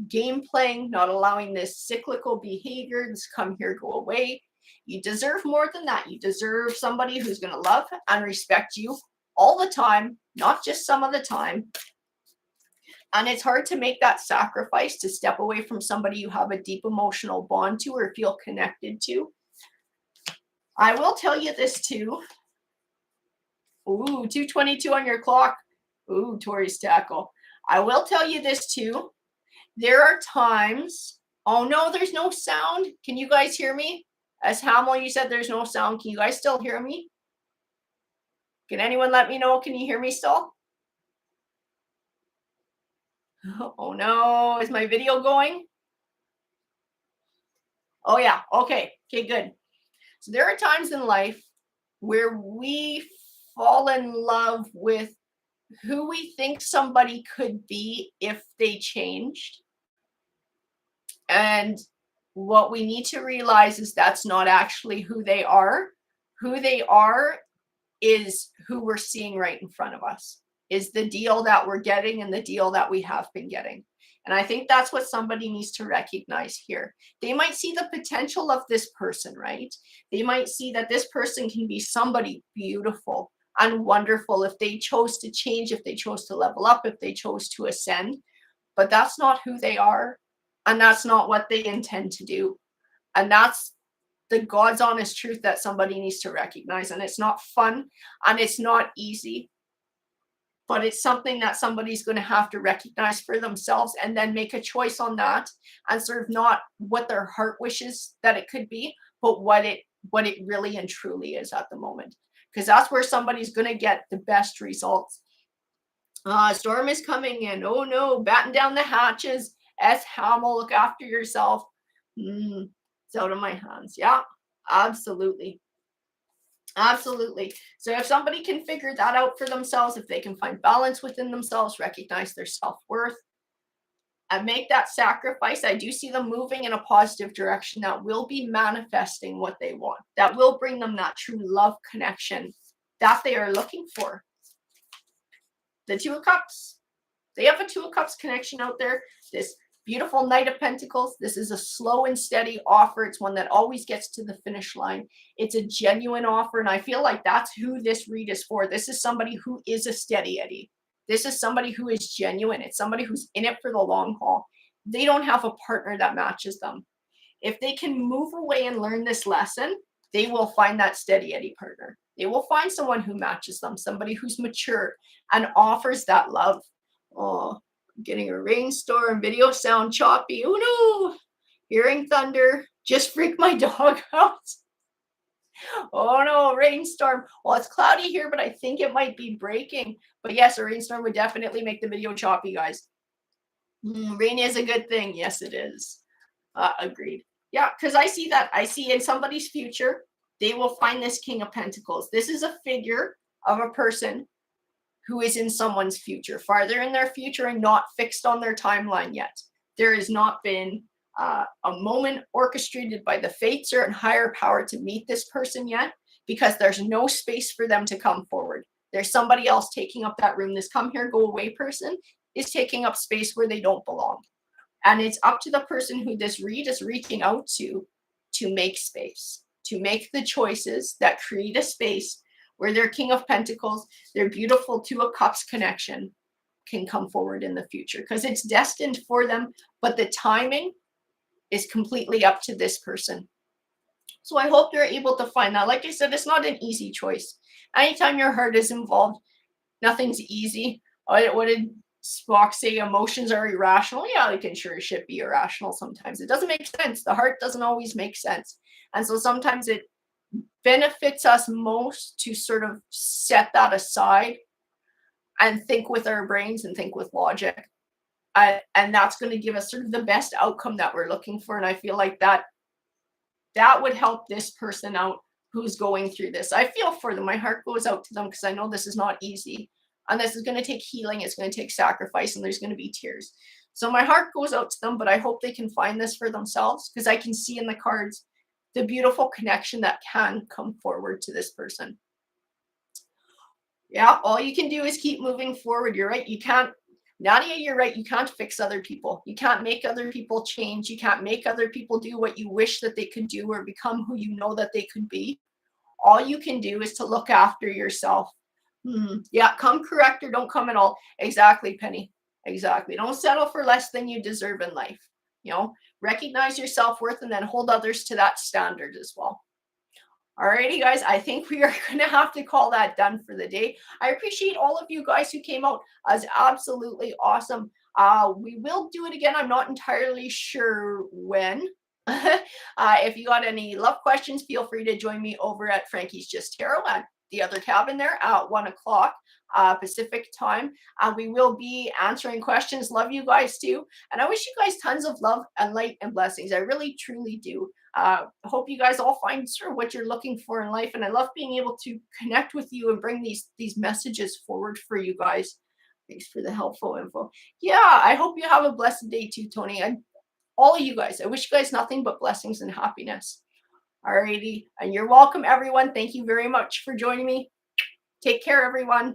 game playing, not allowing this cyclical behavior, this come here, go away. You deserve more than that. You deserve somebody who's going to love and respect you all the time, not just some of the time. And it's hard to make that sacrifice to step away from somebody you have a deep emotional bond to or feel connected to. I will tell you this too. Ooh, 2:22 on your clock. Ooh, Tori's Tackle. I will tell you this too. There are times. Oh no, there's no sound. Can you guys hear me? As Hamill, you said there's no sound. Can you guys still hear me? Can anyone let me know? Can you hear me still? Oh no, is my video going? Oh yeah, okay, good. So there are times in life where we fall in love with who we think somebody could be if they changed. And what we need to realize is that's not actually who they are. Who they are is who we're seeing right in front of us, is the deal that we're getting and the deal that we have been getting. And I think that's what somebody needs to recognize here. They might see the potential of this person, right? They might see that this person can be somebody beautiful and wonderful if they chose to change, if they chose to level up, if they chose to ascend. But that's not who they are. And that's not what they intend to do. And that's the God's honest truth that somebody needs to recognize. And it's not fun and it's not easy, but it's something that somebody's going to have to recognize for themselves and then make a choice on that and serve not what their heart wishes that it could be, but what it really and truly is at the moment. Because that's where somebody's going to get the best results. Storm is coming in. Oh no, batten down the hatches. S. Hamill, look after yourself. It's out of my hands. Yeah, absolutely. Absolutely. So if somebody can figure that out for themselves, if they can find balance within themselves, recognize their self-worth, and make that sacrifice, I do see them moving in a positive direction that will be manifesting what they want, that will bring them that true love connection that they are looking for. The Two of Cups. They have a Two of Cups connection out there. This beautiful Knight of Pentacles. This is a slow and steady offer. It's one that always gets to the finish line. It's a genuine offer, and I feel like that's who this read is for. This is somebody who is a steady Eddie. This is somebody who is genuine. It's somebody who's in it for the long haul. They don't have a partner that matches them. If they can move away and learn this lesson, they will find that steady Eddie partner. They will find someone who matches them, somebody who's mature and offers that love. Oh, Getting a rainstorm, video sound choppy. Oh no! Hearing thunder. Just freaked my dog out. Oh no, rainstorm. Well, it's cloudy here, but I think it might be breaking. But yes, a rainstorm would definitely make the video choppy, guys. Rain is a good thing. Yes, it is. Agreed. Yeah, because I see that. I see in somebody's future, they will find this King of Pentacles. This is a figure of a person who is in someone's future, farther in their future and not fixed on their timeline yet. There has not been a moment orchestrated by the fates or higher power to meet this person yet, because there's no space for them to come forward. There's somebody else taking up that room. This come here, go away person is taking up space where they don't belong. And it's up to the person who this read is reaching out to make space, to make the choices that create a space where their King of Pentacles, their beautiful Two of Cups connection can come forward in the future, because it's destined for them, but the timing is completely up to this person. So I hope they're able to find that. Like I said, it's not an easy choice. Anytime your heart is involved, nothing's easy. What did Spock say? Emotions are irrational. Yeah, they can sure should be irrational sometimes. It doesn't make sense. The heart doesn't always make sense. And so sometimes it benefits us most to sort of set that aside and think with our brains and think with logic. And that's going to give us sort of the best outcome that we're looking for. And I feel like that would help this person out who's going through this. I feel for them. My heart goes out to them because I know this is not easy. And this is going to take healing. It's going to take sacrifice, and there's going to be tears. So my heart goes out to them, but I hope they can find this for themselves, because I can see in the cards the beautiful connection that can come forward to this person. Yeah, all you can do is keep moving forward. You're right. You can't, Nadia, you're right. You can't fix other people. You can't make other people change. You can't make other people do what you wish that they could do or become who you know that they could be. All you can do is to look after yourself. Yeah, come correct or don't come at all. Exactly, Penny. Exactly. Don't settle for less than you deserve in life. You know, recognize your self-worth and then hold others to that standard as well. Alrighty, guys, I think we are going to have to call that done for the day. I appreciate all of you guys who came out. As absolutely awesome. We will do it again. I'm not entirely sure when. If you got any love questions, feel free to join me over at Frankie's Just Tarot at the other cabin there at 1 o'clock Pacific time. We will be answering questions. Love you guys too. And I wish you guys tons of love and light and blessings. I really, truly do. Hope you guys all find sort of what you're looking for in life. And I love being able to connect with you and bring these messages forward for you guys. Thanks for the helpful info. Yeah, I hope you have a blessed day too, Tony. And all of you guys, I wish you guys nothing but blessings and happiness. Alrighty, and you're welcome, everyone. Thank you very much for joining me. Take care, everyone.